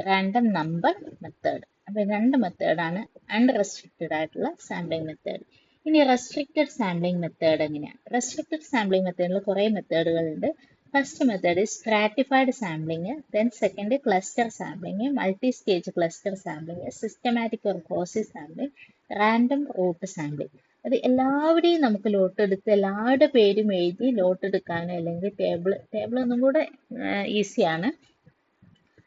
random number method. അപ്പോൾ രണ്ട് മെത്തേഡാണ് അൺറെസ്ട്രിക്റ്റഡ് ആയിട്ടുള്ള സാമ്പിളിംഗ് മെത്തേഡ്. ഇനി റെസ്ട്രിക്റ്റഡ് സാമ്പിളിംഗ് മെത്തേഡ് എങ്ങനെയാണ്? റെസ്ട്രിക്റ്റഡ് സാമ്പിളിംഗ് മെത്തേഡിൽ കുറേ മെത്തേഡുകളുണ്ട്. First method is stratified sampling, then second cluster sampling, multi-stage cluster sampling, systematic or Gaussian sampling, random root sampling. അത് എല്ലാവരുടെയും നമുക്ക് ലോട്ട് എടുത്ത് എല്ലാവരുടെ പേരും എഴുതി ലോട്ട് എടുക്കാനോ അല്ലെങ്കിൽ ടേബിൾ ഒന്നും കൂടെ ഈസിയാണ്.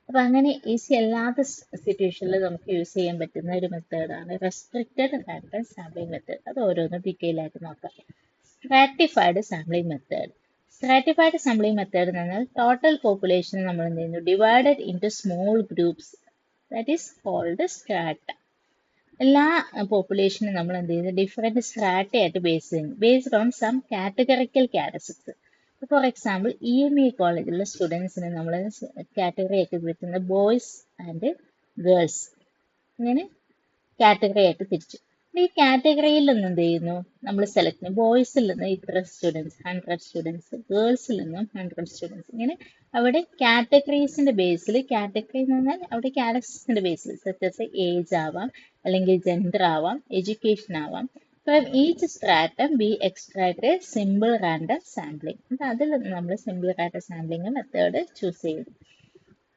അപ്പം അങ്ങനെ ഈസി അല്ലാത്ത സിറ്റുവേഷനിൽ നമുക്ക് യൂസ് ചെയ്യാൻ പറ്റുന്ന ഒരു മെത്തേഡാണ് റെസ്ട്രിക്റ്റഡ് റാൻഡം സാമ്പിളിംഗ് മെത്തേഡ്. അത് ഓരോന്നും ഡീറ്റെയിൽ ആയിട്ട് നോക്കാം. Stratified sampling method. Stratified sampling method എന്ന് പറഞ്ഞാൽ ടോട്ടൽ പോപ്പുലേഷൻ നമ്മൾ എന്ത് ചെയ്യുന്നു, divided into small groups, that is called strata. എല്ലാ പോപ്പുലേഷനും നമ്മൾ എന്ത് ചെയ്യുന്നു, ഡിഫറെൻറ്റ് സ്ട്രാറ്റയായിട്ട് based on some categorical characteristics. For example EME കോളേജിലുള്ള സ്റ്റുഡൻസിന് നമ്മൾ കാറ്റഗറി ആയിട്ട് പറ്റുന്ന ബോയ്സ് ആൻഡ് ഗേൾസ്, ഇങ്ങനെ കാറ്റഗറി ആയിട്ട് തിരിച്ചു. ഈ കാറ്റഗറിയിൽ നിന്ന് എന്ത് ചെയ്യുന്നു, നമ്മൾ സെലക്ട് ചെയ്യും. ബോയ്സിൽ നിന്ന് ഇത്ര സ്റ്റുഡൻസ് 100 സ്റ്റുഡൻസ്, ഗേൾസിൽ നിന്നും 100 സ്റ്റുഡൻസ്. ഇങ്ങനെ അവിടെ കാറ്റഗറീസിന്റെ ബേസിൽ, കാറ്റഗറി എന്ന് പറഞ്ഞാൽ അവിടെ ക്യാരക്ടറിസ്റ്റിന്റെ ബേസിൽ സത്യസ് ഏജ് ആവാം, അല്ലെങ്കിൽ ജെൻഡർ ആവാം, എഡ്യൂക്കേഷൻ ആവാം. From each stratum B extract simple random sampling. അതിൽ നമ്മൾ simple random sampling method choose ചെയ്യുന്നു.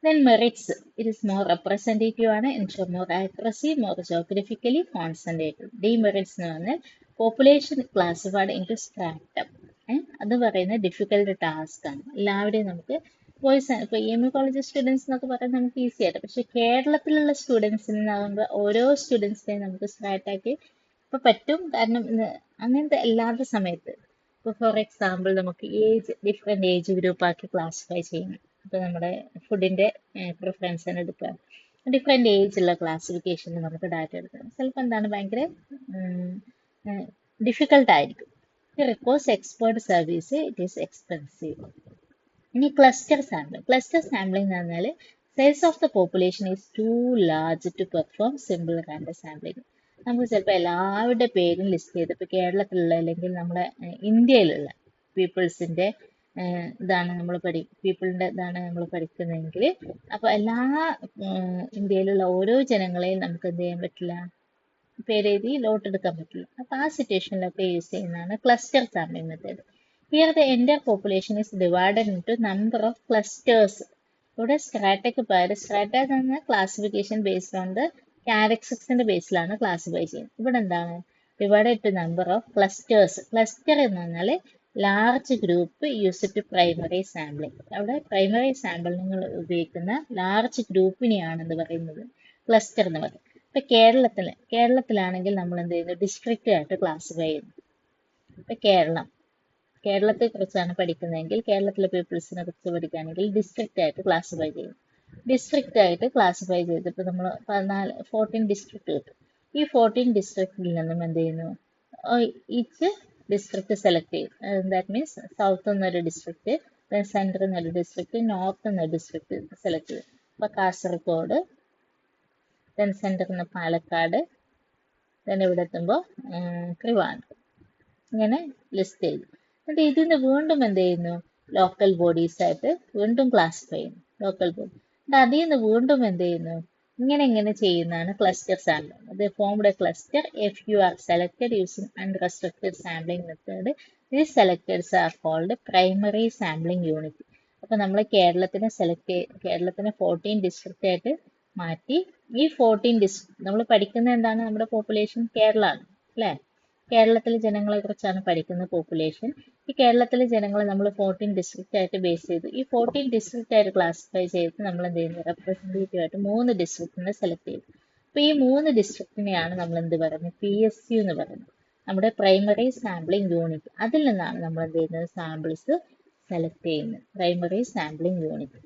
Then merits, it is more representative ആണ്, ensure more accuracy, more geographically concentrated. Demerits എന്ന് പറഞ്ഞാൽ population classified into stratum. അത് പറയുന്ന difficult task ആണ്. എല്ലാവരെയും നമുക്ക് ബോയ്സ് ഇപ്പോൾ EME കോളേജ് സ്റ്റുഡൻസ് എന്നൊക്കെ പറയുന്നത് നമുക്ക് ഈസി ആയിട്ട്, പക്ഷെ കേരളത്തിലുള്ള സ്റ്റുഡൻസിനാകുമ്പോൾ ഓരോ സ്റ്റുഡൻസിനെയും നമുക്ക് സ്ട്രാറ്റാക്കി ഇപ്പോൾ പറ്റും. കാരണം അങ്ങനത്തെ അല്ലാത്ത സമയത്ത് ഇപ്പോൾ ഫോർ എക്സാമ്പിൾ നമുക്ക് ഡിഫറെൻറ്റ് ഏജ് ഗ്രൂപ്പാക്കി ക്ലാസിഫൈ ചെയ്യണം. ഇപ്പോൾ നമ്മുടെ ഫുഡിൻ്റെ പ്രിഫറൻസിന് എടുക്കുക, ഡിഫറെൻറ്റ് ഏജുള്ള ക്ലാസിഫിക്കേഷനിൽ നമുക്ക് ഡാറ്റ എടുക്കണം. ചിലപ്പോൾ എന്താണ് ഭയങ്കര ഡിഫിക്കൽട്ടായിരിക്കും. It requires expert service, it is expensive. ഇനി ക്ലസ്റ്റർ സാമ്പിളിംഗ്. ക്ലസ്റ്റർ സാമ്പിളിംഗ് എന്ന് പറഞ്ഞാൽ size of the population is too large to perform simple random sampling. നമുക്ക് ചിലപ്പോൾ എല്ലാവരുടെ പേരും ലിസ്റ്റ് ചെയ്ത്, ഇപ്പോൾ കേരളത്തിലുള്ള അല്ലെങ്കിൽ നമ്മുടെ ഇന്ത്യയിലുള്ള പീപ്പിൾസിൻ്റെ ഇതാണ് നമ്മൾ പീപ്പിളിൻ്റെ ഇതാണ് നമ്മൾ പഠിക്കുന്നതെങ്കിൽ, അപ്പോൾ എല്ലാ ഇന്ത്യയിലുള്ള ഓരോ ജനങ്ങളെയും നമുക്ക് എന്ത് ചെയ്യാൻ പറ്റില്ല, പേരെഴുതി ലോട്ട് എടുക്കാൻ പറ്റില്ല. അപ്പോൾ ആ സിറ്റുവേഷനിലൊക്കെ യൂസ് ചെയ്യുന്നതാണ് cluster sampling method. Here the entire population is divided into number of clusters. ഇവിടെ സ്ട്രാറ്റയ്ക്ക് പകരം, സ്ട്രാറ്റ എന്ന് പറഞ്ഞാൽ ക്ലാസിഫിക്കേഷൻ ബേസ്ഡ് ഓൺ ദ ക്യാരക്ടറിസ്റ്റിക്സിന്റെ ബേസിലാണ് ക്ലാസിഫൈ ചെയ്യുന്നത്. ഇവിടെ എന്താണ്, divided to number of clusters. Cluster എന്ന് പറഞ്ഞാൽ large group use to primary sampling. അവിടെ പ്രൈമറി സാമ്പിളിംഗ് ഉപയോഗിക്കുന്ന ലാർജ് ഗ്രൂപ്പിനെയാണ് എന്ന് പറയുന്നത് ക്ലസ്റ്റർ എന്ന് പറയുന്നത്. ഇപ്പം കേരളത്തിലാണെങ്കിൽ നമ്മൾ എന്ത് ചെയ്യുന്നു, ഡിസ്ട്രിക്റ്റ് ആയിട്ട് ക്ലാസിഫൈ ചെയ്യുന്നു. ഇപ്പം കേരളത്തെ കുറിച്ചാണ് പഠിക്കുന്നതെങ്കിൽ, കേരളത്തിലെ പീപ്പിൾസിനെ കുറിച്ച് പഠിക്കുകയാണെങ്കിൽ ഡിസ്ട്രിക്റ്റ് ആയിട്ട് ക്ലാസിഫൈ ചെയ്യും. ഡിസ്ട്രിക്റ്റ് ആയിട്ട് ക്ലാസിഫൈ ചെയ്ത് ഇപ്പോൾ നമ്മൾ 14 ഡിസ്ട്രിക്റ്റ് കിട്ടും. ഈ 14 ഡിസ്ട്രിക്റ്റിൽ നിന്നും എന്ത് ചെയ്യുന്നു, ഈച്ച് ഡിസ്ട്രിക്റ്റ് സെലക്ട് ചെയ്യും. ദാറ്റ് മീൻസ് സൗത്ത് എന്നൊരു ഡിസ്ട്രിക്റ്റ്, സെൻട്രൽ എന്നൊരു ഡിസ്ട്രിക്റ്റ്, നോർത്ത് എന്നൊരു ഡിസ്ട്രിക്റ്റ് സെലക്ട് ചെയ്യും. ഇപ്പോൾ കാസർഗോഡ്, ദെൻ സെൻറ്ററിൽ നിന്ന് പാലക്കാട്, ദെൻ ഇവിടെ എത്തുമ്പോൾ ട്രിവാൻഡ്രം, ഇങ്ങനെ ലിസ്റ്റ് ചെയ്തു. എന്നിട്ട് ഇതിന് വീണ്ടും എന്ത് ചെയ്യുന്നു, ലോക്കൽ ബോഡീസ് ആയിട്ട് വീണ്ടും ക്ലാസിഫൈ ചെയ്യുന്നു, ലോക്കൽ ബോഡി. എന്നിട്ട് അതിൽ നിന്ന് വീണ്ടും എന്ത് ചെയ്യുന്നു, ഇങ്ങനെ ചെയ്യുന്നതാണ് ക്ലസ്റ്റർ സാമ്പിളിംഗ്. അത് formed A cluster if you are selected using unrestricted sampling method. These selectors are called primary sampling unit. അപ്പോൾ നമ്മൾ കേരളത്തിനെ 14 ഡിസ്ട്രിക്റ്റ് ആയിട്ട് മാറ്റി. ഈ 14 ഡിസ്ട്രിക്ട് നമ്മൾ പഠിക്കുന്നത് എന്താണ്, നമ്മുടെ പോപ്പുലേഷൻ കേരളമാണ് അല്ലേ. കേരളത്തിലെ ജനങ്ങളെ കുറിച്ചാണ് പഠിക്കുന്ന പോപ്പുലേഷൻ. ഈ കേരളത്തിലെ ജനങ്ങളെ നമ്മൾ 14 ഡിസ്ട്രിക്റ്റ് ആയിട്ട് ബേസ് ചെയ്തു. ഈ 14 ഡിസ്ട്രിക്റ്റ് ആയിട്ട് ക്ലാസിഫൈ ചെയ്ത് നമ്മൾ എന്ത് ചെയ്യുന്നു, റെപ്രസെൻറ്റേറ്റീവ് ആയിട്ട് 3 ഡിസ്ട്രിക്റ്റിനെ സെലക്ട് ചെയ്തു. അപ്പോൾ ഈ 3 ഡിസ്ട്രിക്റ്റിനെയാണ് നമ്മൾ എന്ത് പറയുന്നത്, PSU എന്ന് പറയുന്നത്, നമ്മുടെ പ്രൈമറി സാമ്പിളിംഗ് യൂണിറ്റ്. അതിൽ നിന്നാണ് നമ്മൾ എന്ത് ചെയ്യുന്നത്, സാമ്പിൾസ് സെലക്ട് ചെയ്യുന്നത്, primary sampling unit.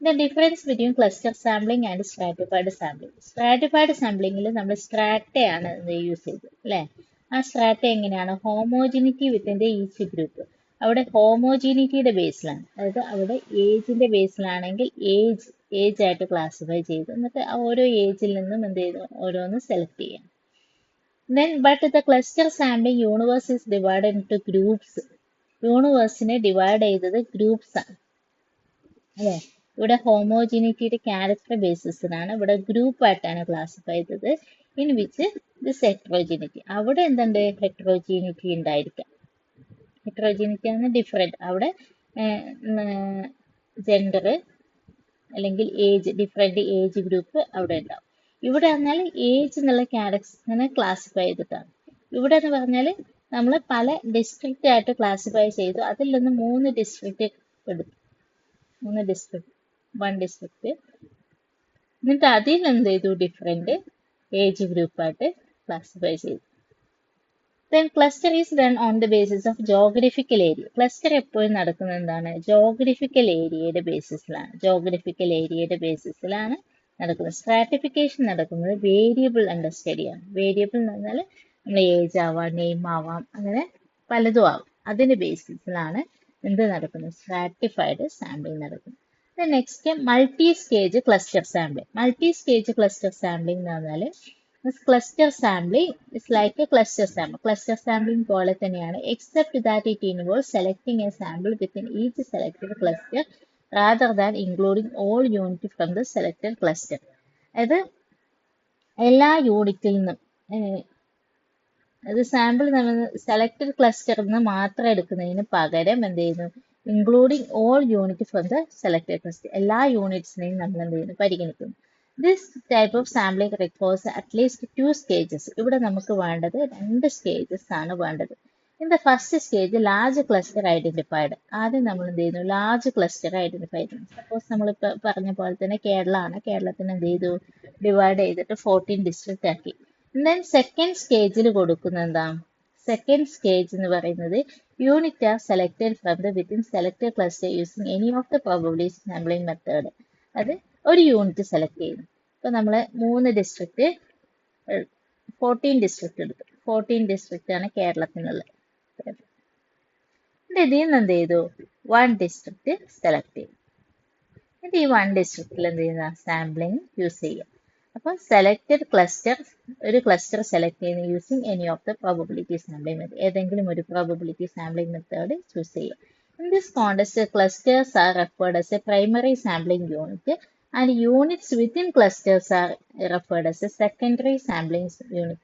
The difference between cluster sampling and stratified sampling. Stratified sampling നമ്മൾ സ്ട്രാറ്റയാണ് യൂസ് ചെയ്തത് അല്ലേ. ആ സ്ട്രാറ്റ എങ്ങനെയാണ്, homogeneity within the each group. അവിടെ ഹോമോജീനിറ്റിയുടെ ബേസിലാണ്, അതായത് അവിടെ ഏജിന്റെ ബേസിലാണെങ്കിൽ ഏജ് ആയിട്ട് ക്ലാസിഫൈ ചെയ്തു, എന്നിട്ട് ആ ഓരോ ഏജിൽ നിന്നും എന്ത് ചെയ്തു ഓരോന്ന് സെലക്ട് ചെയ്യാം. Then, but the cluster sampling universe is divided into groups. യൂണിവേഴ്സിനെ ഡിവൈഡ് ചെയ്തത് ഗ്രൂപ്പ്സ് ആണ് അല്ലേ. ഇവിടെ ഹോമോജിനിറ്റിയുടെ ക്യാരക്ടർ ബേസിസിലാണ്, ഇവിടെ ഗ്രൂപ്പ് ആയിട്ടാണ് ക്ലാസിഫൈ ചെയ്തത്. ഇൻ വിച്ച് ദിസ് ഹെട്രോജിനിറ്റി, അവിടെ എന്തുണ്ട് ഹെട്രോജിനിറ്റി ഉണ്ടായിരിക്കാം. ഹെട്രോജിനിറ്റി ആണ് ഡിഫറെൻറ്റ്, അവിടെ ജെൻഡർ അല്ലെങ്കിൽ ഏജ്, ഡിഫറെൻറ്റ് ഏജ് ഗ്രൂപ്പ് അവിടെ ഉണ്ടാവും. ഇവിടെ പറഞ്ഞാൽ ഏജ് എന്നുള്ള ക്യാരക്ടറിനെ ക്ലാസിഫൈ ചെയ്തിട്ടാണ്. ഇവിടെ എന്ന് പറഞ്ഞാൽ നമ്മൾ പല ഡിസ്ട്രിക്റ്റ് ആയിട്ട് ക്ലാസിഫൈ ചെയ്തു, അതിൽ നിന്ന് 3 ഡിസ്ട്രിക്റ്റ് എടുത്തു, 3 ഡിസ്ട്രിക്റ്റ്, 1 ഡിസ്ട്രിക്റ്റ്, എന്നിട്ട് അതിൽ എന്ത് ചെയ്തു ഡിഫറെൻറ്റ് ഏജ് ഗ്രൂപ്പായിട്ട് ക്ലാസിഫൈ ചെയ്തു. Then cluster is done on the basis of geographical area. Cluster എപ്പോഴും നടക്കുന്നത് എന്താണ്, ജോഗ്രഫിക്കൽ ഏരിയയുടെ ബേസിസിലാണ് നടക്കുന്നത്. സ്ട്രാറ്റിഫിക്കേഷൻ നടക്കുന്നത് വേരിയബിൾ അണ്ടർ സ്റ്റഡിയാണ്. വേരിയബിൾ എന്ന് പറഞ്ഞാൽ നമ്മൾ ഏജ് ആവാം, നെയിം ആവാം, അങ്ങനെ പലതും ആവാം. അതിന്റെ ബേസിസിലാണ് എന്ത് നടക്കുന്നത്, സ്ട്രാറ്റിഫൈഡ് സാമ്പിളിംഗ് നടക്കുന്നത്. Next multi stage cluster sampling. Multi stage cluster sampling എന്ന് പറഞ്ഞാൽ cluster sampling is like A cluster sample. Cluster sampling പോലെ തന്നെയാണ്, except that it involves selecting A sample within each selected cluster rather than including all unit from the selected cluster. അതായത് എല്ലാ യൂണിറ്റിൽ നിന്നും അത് sample നമ്മൾ സെലക്ടഡ് ക്ലസ്റ്ററിൽ നിന്ന് മാത്രം എടുക്കുന്നതിന് പകരം എന്ത് ചെയ്യുന്നു, including all unit from the selected cluster, എല്ലാ യൂണിറ്റ്സിനെയും നമ്മൾ എന്ത് ചെയ്യുന്നു പരിഗണിക്കുന്നു. This type of sampling requires at least 2 stages. ഇവിടെ നമുക്ക് വേണ്ടത് 2 സ്റ്റേജസ് ആണ് വേണ്ടത്. In the first stage large cluster identified. ആദ്യം നമ്മൾ എന്ത് ചെയ്യുന്നു, ലാർജ് ക്ലസ്റ്റർ ഐഡന്റിഫൈ ചെയ്യുന്നു. സപ്പോസ് നമ്മളിപ്പോൾ പറഞ്ഞ പോലെ തന്നെ കേരളമാണ്, കേരളത്തിന് എന്ത് ചെയ്തു ഡിവൈഡ് ചെയ്തിട്ട് 14 ഡിസ്ട്രിക്റ്റ് ആക്കി. ദെൻ സെക്കൻഡ് സ്റ്റേജിൽ കൊടുക്കുന്നത് എന്താ, സെക്കൻഡ് സ്റ്റേജ് എന്ന് പറയുന്നത് unit are selected from the within selected cluster using any of the probability sampling method. അത് ഒരു യൂണിറ്റ് സെലക്ട് ചെയ്യുന്നു. ഇപ്പൊ നമ്മൾ 3 ഡിസ്ട്രിക്റ്റ് 14 ഡിസ്ട്രിക്റ്റ് എടുത്തു. 14 ഡിസ്ട്രിക്റ്റ് ആണ് കേരളത്തിനുള്ളത്. ഇതിൽ നിന്ന് എന്ത് ചെയ്തു 1 ഡിസ്ട്രിക്റ്റ് സെലക്ട് ചെയ്തു. എന്നിട്ട് ഈ 1 ഡിസ്ട്രിക്റ്റിൽ എന്ത് ചെയ്യുന്ന സാമ്പിളിംഗ് യൂസ് ചെയ്യുക. അപ്പം സെലക്ടഡ് ക്ലസ്റ്റർ, ഒരു ക്ലസ്റ്റർ സെലക്ട് ചെയ്യുന്ന using any of the probability sampling method, ഏതെങ്കിലും ഒരു പ്രോബബിലിറ്റി സാമ്പിളിംഗ് മെത്തേഡ് ചൂസ് ചെയ്യുക. In this context, clusters are referred as a primary sampling unit and units within clusters are referred as a secondary sampling unit.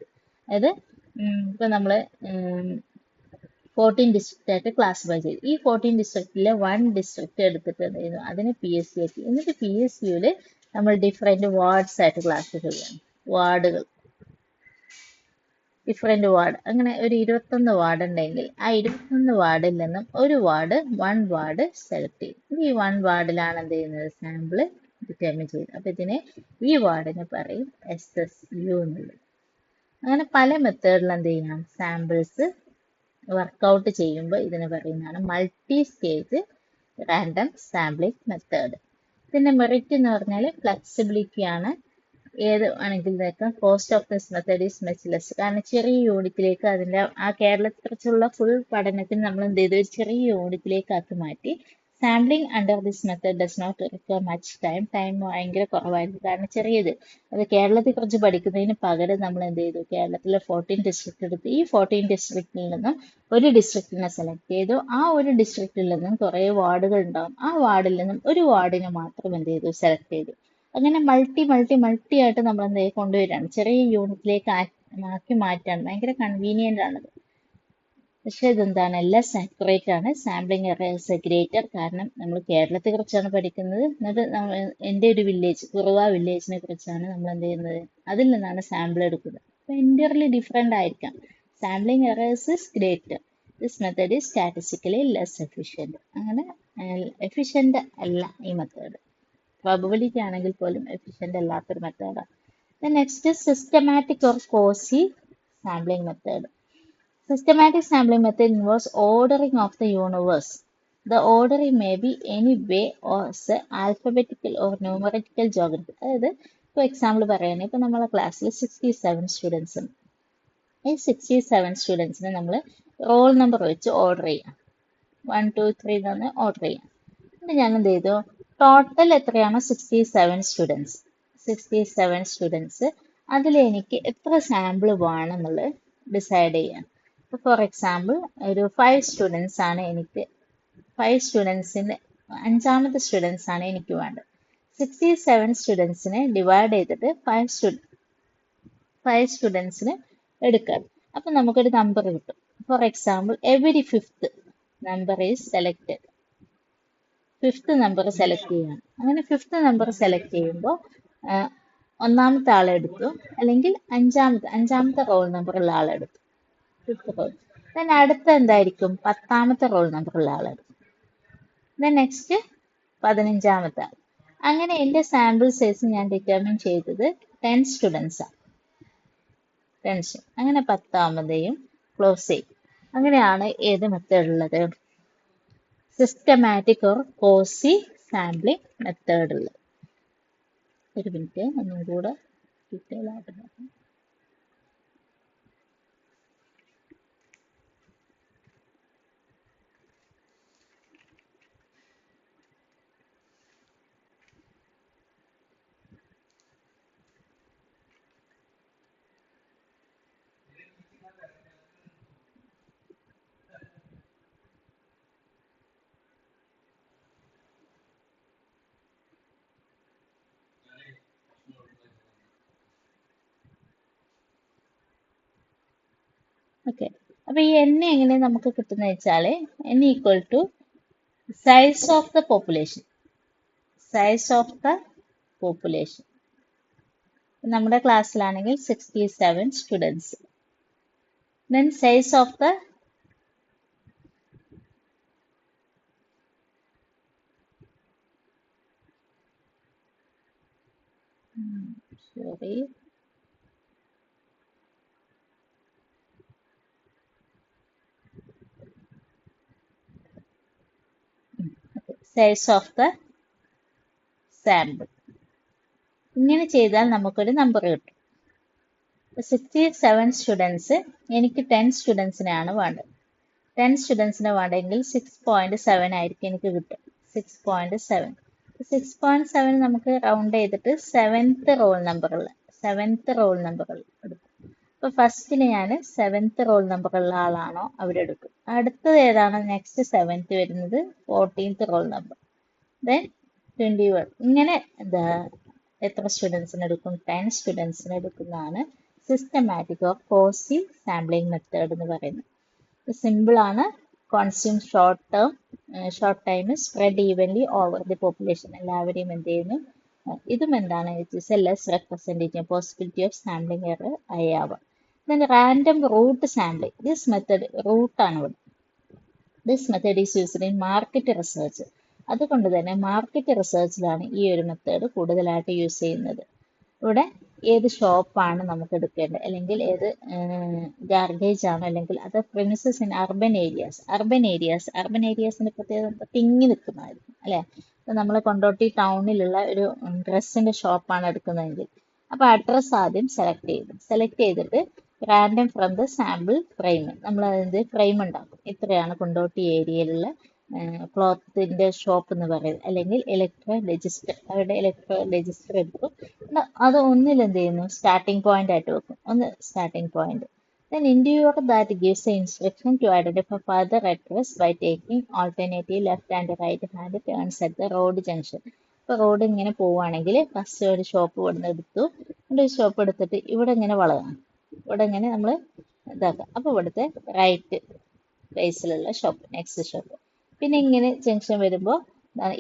അതായത് ഇപ്പൊ നമ്മൾ 14 district ആയിട്ട് classify ചെയ്തു. ഈ 14 ഡിസ്ട്രിക്റ്റിലെ 1 district എടുത്തിട്ട് എന്ത് ചെയ്യുന്നു, അതിന് PSU ആക്കി. എന്നിട്ട് PSUവിൽ നമ്മൾ ഡിഫറെൻറ്റ് വാർഡ്സ് ആയിട്ട് ക്ലാസിഫൈ ചെയ്യണം. വാർഡുകൾ, ഡിഫറെൻറ്റ് വാർഡ്, അങ്ങനെ ഒരു 21 വാർഡ് ഉണ്ടെങ്കിൽ ആ 21 വാർഡിൽ നിന്നും ഒരു വാർഡ് 1 വാർഡ് സെലക്ട് ചെയ്യും. ഈ 1 വാർഡിലാണ് എന്ത് ചെയ്യുന്നത് സാമ്പിൾ ഡിറ്റർമിൻ ചെയ്യുന്നത്. അപ്പം ഇതിനെ ഈ വാർഡിന് പറയും SSU എന്നുള്ളത്. അങ്ങനെ പല മെത്തേഡിൽ എന്ത് ചെയ്യാം സാമ്പിൾസ് വർക്കൗട്ട് ചെയ്യുമ്പോൾ ഇതിന് പറയുന്നതാണ് multi stage random sampling method. ഇതിൻ്റെ മെറിറ്റ് എന്ന് പറഞ്ഞാൽ ഫ്ലെക്സിബിലിറ്റി ആണ്. ഏത് ആണെങ്കിൽ നോക്കാം, cost of this method is much less. കാരണം ചെറിയ യൂണിറ്റിലേക്ക് അതിൻ്റെ ആ കേരളത്തെക്കുറിച്ചുള്ള ഫുൾ പഠനത്തിന് നമ്മൾ എന്ത് ചെയ്തു, ഒരു ചെറിയ യൂണിറ്റിലേക്ക് ആക്കി മാറ്റി. Sampling under this method does not require much time ഭയങ്കര കുറവായിരുന്നു. കാരണം ചെറിയത് അത് കേരളത്തെക്കുറിച്ച് പഠിക്കുന്നതിന് പകരം നമ്മൾ എന്ത് ചെയ്തു, കേരളത്തിലെ 14 ഡിസ്ട്രിക്റ്റ് എടുത്ത് ഈ 14 ഡിസ്ട്രിക്റ്റിൽ നിന്നും ഒരു ഡിസ്ട്രിക്റ്റിനെ സെലക്ട് ചെയ്തു. ആ ഒരു ഡിസ്ട്രിക്റ്റിൽ നിന്നും കുറേ വാർഡുകൾ ഉണ്ടാവും, ആ വാർഡിൽ നിന്നും ഒരു വാർഡിനെ മാത്രം എന്ത് ചെയ്തു സെലക്ട് ചെയ്തു. അങ്ങനെ മൾട്ടി ആയിട്ട് നമ്മൾ എന്ത് കൊണ്ടുവരികയാണ്, ചെറിയ യൂണിറ്റിലേക്ക് ആക്കി മാറ്റാണ്. ഭയങ്കര കൺവീനിയൻ്റ് ആണത്. പക്ഷെ ഇതെന്താണ്, ലെസ് ആക്യുറേറ്റ് ആണ്. Sampling errors greater. കാരണം നമ്മൾ കേരളത്തെ കുറിച്ചാണ് പഠിക്കുന്നത്, എന്നിട്ട് എൻ്റെ ഒരു വില്ലേജ്, കുറുവ വില്ലേജിനെ കുറിച്ചാണ് നമ്മൾ എന്ത് ചെയ്യുന്നത്, അതിൽ നിന്നാണ് സാമ്പിൾ എടുക്കുന്നത്. അപ്പോൾ എൻറ്റയർലി ഡിഫറെൻ്റ് ആയിരിക്കാം. Sampling errors is greater. This method is statistically less efficient. അങ്ങനെ എഫിഷ്യൻ്റ് അല്ല ഈ മെത്തേഡ്. പ്രോബബിലിറ്റി ആണെങ്കിൽ പോലും എഫിഷ്യൻ്റ് അല്ലാത്തൊരു മെത്തേഡാണ്. Next systematic or quasi sampling method. Systematic sampling method involves ordering of the universe. The ordering may be any way or say alphabetical or numerical geography. അതായത് ഇപ്പോൾ example പറയുകയാണെങ്കിൽ ഇപ്പോൾ നമ്മളെ ക്ലാസ്സിൽ 67 സ്റ്റുഡൻസ് ഉണ്ട്. ഈ 67 സ്റ്റുഡൻസിനെ നമ്മൾ റോൾ നമ്പർ വെച്ച് ഓർഡർ ചെയ്യാം. 1 2 3 എന്ന് ഓർഡർ ചെയ്യാം. എന്നിട്ട് ഞാൻ എന്ത് ചെയ്തു, ടോട്ടൽ എത്രയാണോ 67 സ്റ്റുഡൻസ്, അതിൽ എനിക്ക് എത്ര സാമ്പിൾ വേണമെന്നുള്ളത് ഡിസൈഡ് ചെയ്യാം. ഇപ്പോൾ ഫോർ എക്സാമ്പിൾ ഒരു 5 സ്റ്റുഡൻസ് ആണ് എനിക്ക്, 5 സ്റ്റുഡൻസിന് അഞ്ചാമത്തെ സ്റ്റുഡൻസ് ആണ് എനിക്ക് വേണ്ടത്. 67 സ്റ്റുഡൻസിനെ ഡിവൈഡ് ചെയ്തിട്ട് 5 സ്റ്റുഡൻസിന് എടുക്കാം. അപ്പം നമുക്കൊരു നമ്പർ കിട്ടും. For example every fifth number is selected. Fifth number select ചെയ്യണം. അങ്ങനെ ഫിഫ്ത്ത് നമ്പർ സെലക്ട് ചെയ്യുമ്പോൾ ഒന്നാമത്തെ ആളെടുത്തു, അല്ലെങ്കിൽ അഞ്ചാമത്തെ റോൾ നമ്പർ ഉള്ള ആളെടുത്തു, ഫിഫ്ത്ത് റോൾ. ദെൻ അടുത്ത എന്തായിരിക്കും, 10ാമത്തെ റോൾ നമ്പർ ഉള്ള ആളെടുത്തു. ദെൻ നെക്സ്റ്റ് 15ാമത്തെ ആൾ. അങ്ങനെ എൻ്റെ സാമ്പിൾ സൈസ് ഞാൻ ഡിറ്റർമിൻ ചെയ്തത് 10 സ്റ്റുഡൻസ് ആണ്. അങ്ങനെ 10ാമതെയും ക്ലോസ് ചെയ്യും. അങ്ങനെയാണ് ഏത് മെത്തേഡ് ഉള്ളത്, systematic or quasi sampling method ഉള്ളത്. ഒരു മിനിറ്റ് ഒന്നും കൂടെ ഡീറ്റെയിൽ ആയിട്ട് നോക്കാം. ഓക്കെ, അപ്പൊ ഈ n എങ്ങനെ നമുക്ക് കിട്ടുന്ന വെച്ചാൽ n equal to size of the population. നമ്മുടെ ക്ലാസ്സിലാണെങ്കിൽ 67 students. Then size of the size of the sample. ഇങ്ങനെ ചെയ്താൽ നമുക്കൊരു നമ്പർ കിട്ടും. 67 സ്റ്റുഡൻസ്, എനിക്ക് 10 സ്റ്റുഡൻസിനെയാണ് വേണ്ടത്. 10 സ്റ്റുഡൻസിനെ വേണ്ടെങ്കിൽ 6.7 ആയിരിക്കും എനിക്ക് കിട്ടും. 6.7 നമുക്ക് റൗണ്ട് ചെയ്തിട്ട് 7th റോൾ നമ്പറുള്ള എടുക്കും. അപ്പോൾ ഫസ്റ്റിന് ഞാൻ 7th റോൾ നമ്പറുള്ള ആളാണോ അവിടെ എടുക്കും. അടുത്തത് ഏതാണോ നെക്സ്റ്റ് 7th വരുന്നത് 14th റോൾ നമ്പർ. ദെൻ 21. ഇങ്ങനെ എത്ര സ്റ്റുഡൻസിന് എടുക്കും, 10 സ്റ്റുഡൻസിന് എടുക്കുന്നതാണ് systematic or quasi sampling method എന്ന് പറയുന്നത്. സിമ്പിൾ ആണ്, consume short time, spread evenly over the population. എല്ലാവരെയും എന്ത് ചെയ്യുന്നു, ഇതും എന്താണ്, it is a less representative possibility of sampling error ആവാം. Then random route sampling, this method റൂട്ടാണ് ഇവിടെ. This method is used in market research. അതുകൊണ്ട് തന്നെ മാർക്കറ്റ് റിസർച്ചിലാണ് ഈ ഒരു മെത്തേഡ് കൂടുതലായിട്ട് യൂസ് ചെയ്യുന്നത്. ഇവിടെ ഏത് ഷോപ്പാണ് നമുക്ക് എടുക്കേണ്ടത്, അല്ലെങ്കിൽ ഏത് ഗാർബേജ് ആണോ, അല്ലെങ്കിൽ അത് പ്രിമിസസ് ഇൻ അർബൻ ഏരിയാസിന്റെ പ്രത്യേകത തിങ്ങി നിൽക്കുന്നതായിരിക്കും അല്ലേ. ഇപ്പം നമ്മൾ കൊണ്ടോട്ടി ടൗണിലുള്ള ഒരു ഡ്രസ്സിന്റെ ഷോപ്പാണ് എടുക്കുന്നതെങ്കിൽ അപ്പോൾ അഡ്രസ്സ് ആദ്യം സെലക്ട് ചെയ്തിട്ട് random from the sample frame, നമ്മൾ അതിൻ്റെ ഫ്രെയിം ഉണ്ടാക്കും. ഇത്രയാണ് കൊണ്ടോട്ടി ഏരിയയിലുള്ള ക്ലോത്തിന്റെ ഷോപ്പ് എന്ന് പറയുന്നത്. അല്ലെങ്കിൽ അവരുടെ ഇലക്ട്രോ രജിസ്റ്റർ എടുക്കും. അത് ഒന്നിൽ എന്ത് ചെയ്യുന്നു, സ്റ്റാർട്ടിംഗ് പോയിന്റ് ആയിട്ട് വെക്കും. ഒന്ന് starting point. Then individual that gives the instruction to identify further address by taking alternative left and right hand turns at the road junction. ഇപ്പോൾ റോഡ് ഇങ്ങനെ പോവുകയാണെങ്കിൽ ഫസ്റ്റ് ഒരു ഷോപ്പ് ഇവിടെ എടുത്തു, ഒരു ഷോപ്പ് എടുത്തിട്ട് ഇവിടെ ഇങ്ങനെ വളയണം, ഇവിടെ ഇങ്ങനെ നമ്മൾ ഇതാക്കാം. അപ്പോൾ ഇവിടുത്തെ റൈറ്റ് ഫേസിലുള്ള ഷോപ്പ്, നെക്സ്റ്റ് ഷോപ്പ്. പിന്നെ ഇങ്ങനെ ജംഗ്ഷൻ വരുമ്പോൾ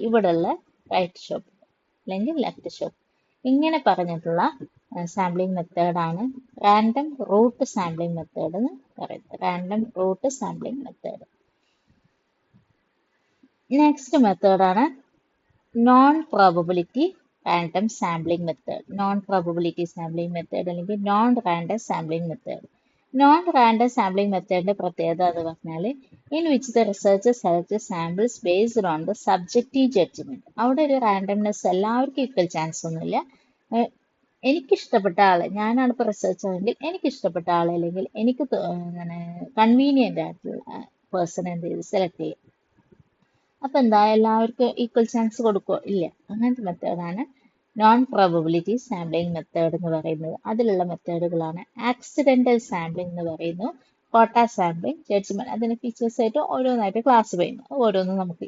ഇവിടെയുള്ള റൈറ്റ് ഷോപ്പ് അല്ലെങ്കിൽ ലെഫ്റ്റ് ഷോപ്പ്. ഇങ്ങനെ പറഞ്ഞിട്ടുള്ള സാമ്പിളിംഗ് മെത്തേഡാണ് റാൻഡം റൂട്ട് സാമ്പിളിംഗ് മെത്തേഡ് എന്ന് പറയുന്നത്. Random route sampling method. Next മെത്തേഡാണ് non probability random sampling method. Non probability sampling method അല്ലെങ്കിൽ non random sampling method. Non random sampling മെത്തേഡിന്റെ പ്രത്യേകത എന്ന് പറഞ്ഞാൽ in which the researcher select samples based on the subjective judgment. അവിടെ ഒരു randomness എല്ലാവർക്കും equal chance ഒന്നുമില്ല. എനിക്കിഷ്ടപ്പെട്ട ആളെ, ഞാനാണ് ഇപ്പോൾ റിസർച്ചർ എങ്കിൽ എനിക്കിഷ്ടപ്പെട്ട ആളെ അല്ലെങ്കിൽ എനിക്ക് കൺവീനിയൻ്റ് ആയിട്ടുള്ള പേഴ്സൺ എന്ത് ചെയ്ത് സെലക്ട് ചെയ്യും. അപ്പൊ എന്താ എല്ലാവർക്കും ഈക്വൽ ചാൻസ് കൊടുക്കോ? ഇല്ല. അങ്ങനത്തെ മെത്തേഡാണ് നോൺ പ്രോബബിലിറ്റി സാമ്പിളിംഗ് മെത്തേഡ് എന്ന് പറയുന്നത്. അതിലുള്ള മെത്തേഡുകളാണ് ആക്സിഡന്റൽ സാമ്പിളിംഗ് എന്ന് പറയുന്നു, കോട്ട സാമ്പിളിംഗ്, ജഡ്ജ്മെന്റ്. അതിന് ഫീച്ചേഴ്സ് ആയിട്ട് ഓരോന്നായിട്ട് ക്ലാസ് ചെയ്യുന്നു. ഓരോന്നും നമുക്ക്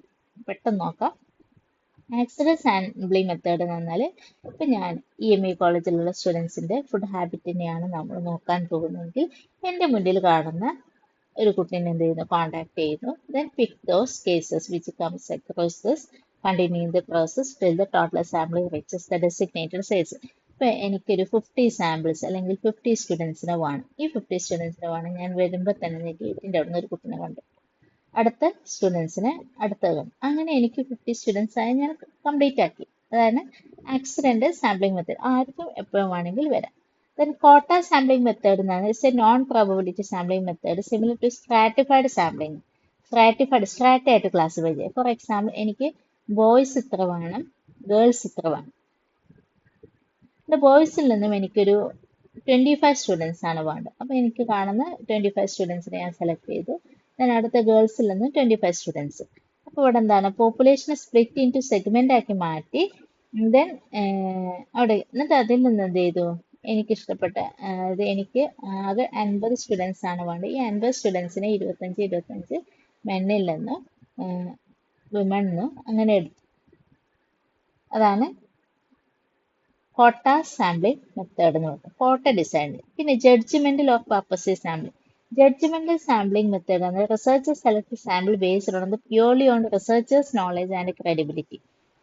പെട്ടെന്ന് നോക്കാം. ആക്സിഡന്റ് സാമ്പിളിംഗ് മെത്തേഡ് എന്ന് പറഞ്ഞാൽ ഇപ്പൊ ഞാൻ EME കോളേജിലുള്ള സ്റ്റുഡൻസിന്റെ ഫുഡ് ഹാബിറ്റിനെയാണ് നമ്മൾ നോക്കാൻ പോകുന്നതെങ്കിൽ എൻ്റെ മുന്നിൽ കാണുന്ന ഒരു കുട്ടീനെ എന്ത് ചെയ്യുന്നു, കോൺടാക്ട് ചെയ്യുന്നു. Then pick those cases which comes across this continuing the process till the total sampling reaches the designated size. ഇപ്പൊ എനിക്കൊരു 50 സാമ്പിൾസ് അല്ലെങ്കിൽ 50 സ്റ്റുഡൻസിനെ വേണം. ഈ 50 സ്റ്റുഡൻസിനെ വേണം. ഞാൻ വരുമ്പോൾ തന്നെ ഗേറ്റിന്റെ അവിടെ നിന്ന് ഒരു കുട്ടീനെ കണ്ടു. അടുത്ത സ്റ്റുഡൻസിനെ അടുത്തത് കണ്ടു. അങ്ങനെ എനിക്ക് 50 സ്റ്റുഡൻസ് ആയി ഞാൻ കംപ്ലീറ്റ് ആക്കി. അതാണ് ആക്സിഡന്റ് സാമ്പിളിംഗ് മെത്തേഡ്. ആർക്കും എപ്പോഴും വേണമെങ്കിൽ വരാം. Then quota sampling method is a non-probability sampling method similar to stratified sampling. Strata ആയിട്ട് ക്ലാസിഫൈ ചെയ്യുക. ഫോർ എക്സാമ്പിൾ, എനിക്ക് ബോയ്സ് ഇത്ര വേണം, ഗേൾസ് ഇത്ര വേണം. ബോയ്സിൽ നിന്നും എനിക്കൊരു 25 സ്റ്റുഡൻസ് ആണ് വേണ്ടത്. അപ്പോൾ എനിക്ക് കാണുന്ന 25 സ്റ്റുഡൻസിനെ ഞാൻ സെലക്ട് ചെയ്തു. ഞാൻ അടുത്ത ഗേൾസിൽ നിന്ന് 25 സ്റ്റുഡൻസ്. അപ്പോൾ ഇവിടെ എന്താണ്, പോപ്പുലേഷനെ സ്പ്ലിറ്റ് ഇൻറ്റു സെഗ്മെന്റ് ആക്കി മാറ്റി. ദെൻ അവിടെ എന്നിട്ട് അതിൽ നിന്ന് എന്ത് ചെയ്തു, എനിക്ക് ഇഷ്ടപ്പെട്ട എനിക്ക് ആകെ 50 സ്റ്റുഡൻസ് ആണ് വേണ്ടത്. ഈ 50 സ്റ്റുഡൻസിനെ 25 മെന്നിൽ നിന്ന് വിമണിൽ നിന്ന് അങ്ങനെ എടുത്തു. അതാണ് കോട്ട സാമ്പിളിംഗ് മെത്തേഡ് എന്ന് പറയുന്നത്, കോട്ട ഡിസൈൻ. പിന്നെ judgmental of purposes sampling. Judgmental sampling method ആണ് റിസർച്ചേഴ്സ് select sample based on purely on റിസർച്ചേഴ്സ് നോളജ് ആൻഡ് ക്രെഡിബിലിറ്റി.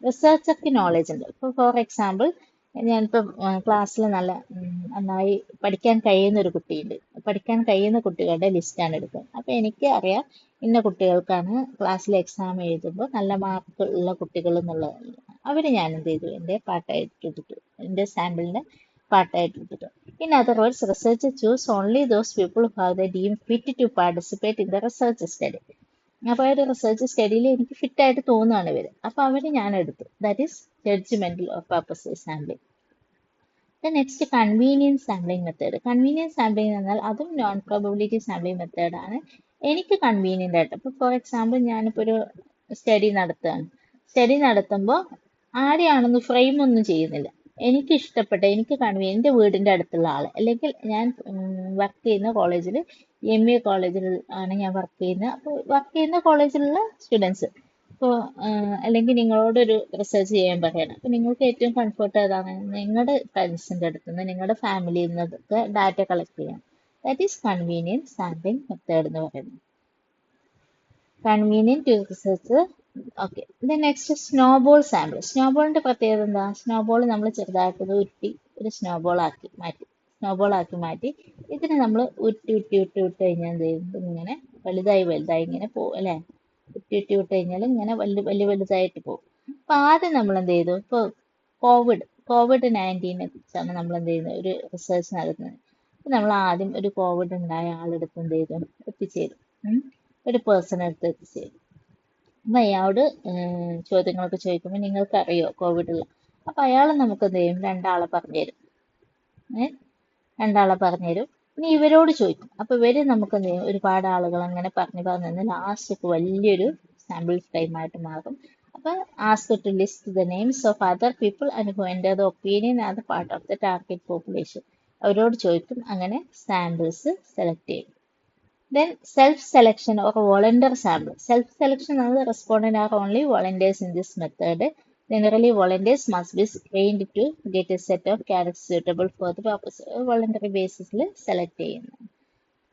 റിസർച്ചർക്ക് നോളജ് ഉണ്ട്. ഇപ്പോൾ ഫോർ എക്സാമ്പിൾ, ഞാനിപ്പോൾ ക്ലാസ്സിൽ നന്നായി പഠിക്കാൻ കഴിയുന്ന ഒരു കുട്ടിയുണ്ട്. പഠിക്കാൻ കഴിയുന്ന കുട്ടികളുടെ ലിസ്റ്റാണ് എടുക്കുന്നത്. അപ്പോൾ എനിക്ക് അറിയാം ഇന്ന കുട്ടികൾക്കാണ് ക്ലാസ്സിൽ എക്സാം എഴുതുമ്പോൾ നല്ല മാർക്ക് ഉള്ള കുട്ടികൾ എന്നുള്ളത്. അവരെ ഞാൻ എന്ത് ചെയ്തു, എൻ്റെ പാർട്ടായിട്ട് എടുത്തു, എൻ്റെ സാമ്പിളിൻ്റെ പാർട്ടായിട്ട് എടുത്തു. In other words, research choose only those people who have the deem fit to participate in the research study. അപ്പോൾ ഒരു റിസർച്ച് സ്റ്റഡിയിൽ എനിക്ക് ഫിറ്റായിട്ട് തോന്നുകയാണ് ഇവർ. അപ്പോൾ അവരെ ഞാൻ എടുത്തു. That is judgemental of purposes sampling. Next convenience sampling method. Convenience sampling എന്ന് പറഞ്ഞാൽ അതും നോൺ പ്രോബബിലിറ്റി സാമ്പിളിംഗ് മെത്തേഡാണ്. എനിക്ക് കൺവീനിയൻ്റ് ആയിട്ട്, ഇപ്പോൾ ഫോർ എക്സാമ്പിൾ ഞാനിപ്പോൾ ഒരു സ്റ്റഡി നടത്തുകയാണ്. സ്റ്റഡി നടത്തുമ്പോൾ ആരെയാണെന്ന് ഫ്രെയിം ഒന്നും ചെയ്യുന്നില്ല. എനിക്ക് ഇഷ്ടപ്പെട്ട, എനിക്ക് എൻ്റെ വീടിൻ്റെ അടുത്തുള്ള ആൾ, അല്ലെങ്കിൽ ഞാൻ വർക്ക് ചെയ്യുന്ന കോളേജിൽ MA കോളേജിൽ ആണ് ഞാൻ വർക്ക് ചെയ്യുന്നത്. അപ്പോൾ വർക്ക് ചെയ്യുന്ന കോളേജിലുള്ള സ്റ്റുഡൻസ്, ഇപ്പോൾ അല്ലെങ്കിൽ നിങ്ങളോടൊരു റിസർച്ച് ചെയ്യാൻ പറയണം. അപ്പോൾ നിങ്ങൾക്ക് ഏറ്റവും കംഫർട്ട് ഏതാണ്, നിങ്ങളുടെ ഫ്രണ്ട്സിൻ്റെ അടുത്ത് നിന്ന്, നിങ്ങളുടെ ഫാമിലിയിൽ നിന്നൊക്കെ ഡാറ്റ കളക്ട് ചെയ്യാം. That is convenient sampling method എന്ന് പറയുന്നത്. Convenient to research. Okay, next snowball sample. സ്നോബോളിൻ്റെ പ്രത്യേകത എന്താ? സ്നോബോൾ നമ്മൾ ചെറുതായിട്ട് ഉരുട്ടി ഒരു സ്നോബോൾ ആക്കി മാറ്റി ഇതിനെ നമ്മൾ ഉരുട്ടി കഴിഞ്ഞാൽ എന്ത് ചെയ്യും, ഇങ്ങനെ വലുതായി ഇങ്ങനെ പോകും അല്ലേ? ഉരുട്ടി കഴിഞ്ഞാൽ ഇങ്ങനെ വലുതായിട്ട് പോകും. അപ്പോൾ ആദ്യം നമ്മൾ എന്ത് ചെയ്തു, ഇപ്പോൾ COVID-19 കുറിച്ചാണ് നമ്മൾ എന്ത് ചെയ്യുന്നത്, ഒരു റിസർച്ച് നടത്തുന്നത്. അപ്പോൾ നമ്മൾ ആദ്യം ഒരു കോവിഡ് ഉണ്ടായ ആളെടുത്ത് എന്ത് ചെയ്തു, എത്തിച്ചേരും. ഒരു പേഴ്സണെ അടുത്ത് എത്തിച്ചേരും. അപ്പം അയാളോട് ചോദ്യങ്ങളൊക്കെ ചോദിക്കുമ്പോൾ നിങ്ങൾക്കറിയോ കോവിഡുള്ള, അപ്പം അയാൾ നമുക്ക് എന്ത് ചെയ്യും, രണ്ടാളെ പറഞ്ഞുതരും. ഇനി ഇവരോട് ചോദിക്കും. അപ്പോൾ ഇവർ നമുക്ക് എന്ത് ചെയ്യും, ഒരുപാട് ആളുകൾ അങ്ങനെ പറഞ്ഞ് ലാസ്റ്റ് വലിയൊരു സാമ്പിൾ ടൈമായിട്ട് മാറും. അപ്പോൾ ask to list the names of other people and who enter the opinion are the part of the target population. അവരോട് ചോദിക്കും. അങ്ങനെ സാമ്പിൾസ് സെലക്ട് ചെയ്യും. Then self-selection or volunteer sample. Self-selection is the respondent are only volunteers in this method. Generally, volunteers must be trained to get a set of characters suitable for the purpose. Voluntary basis select ചെയ്യുന്നു.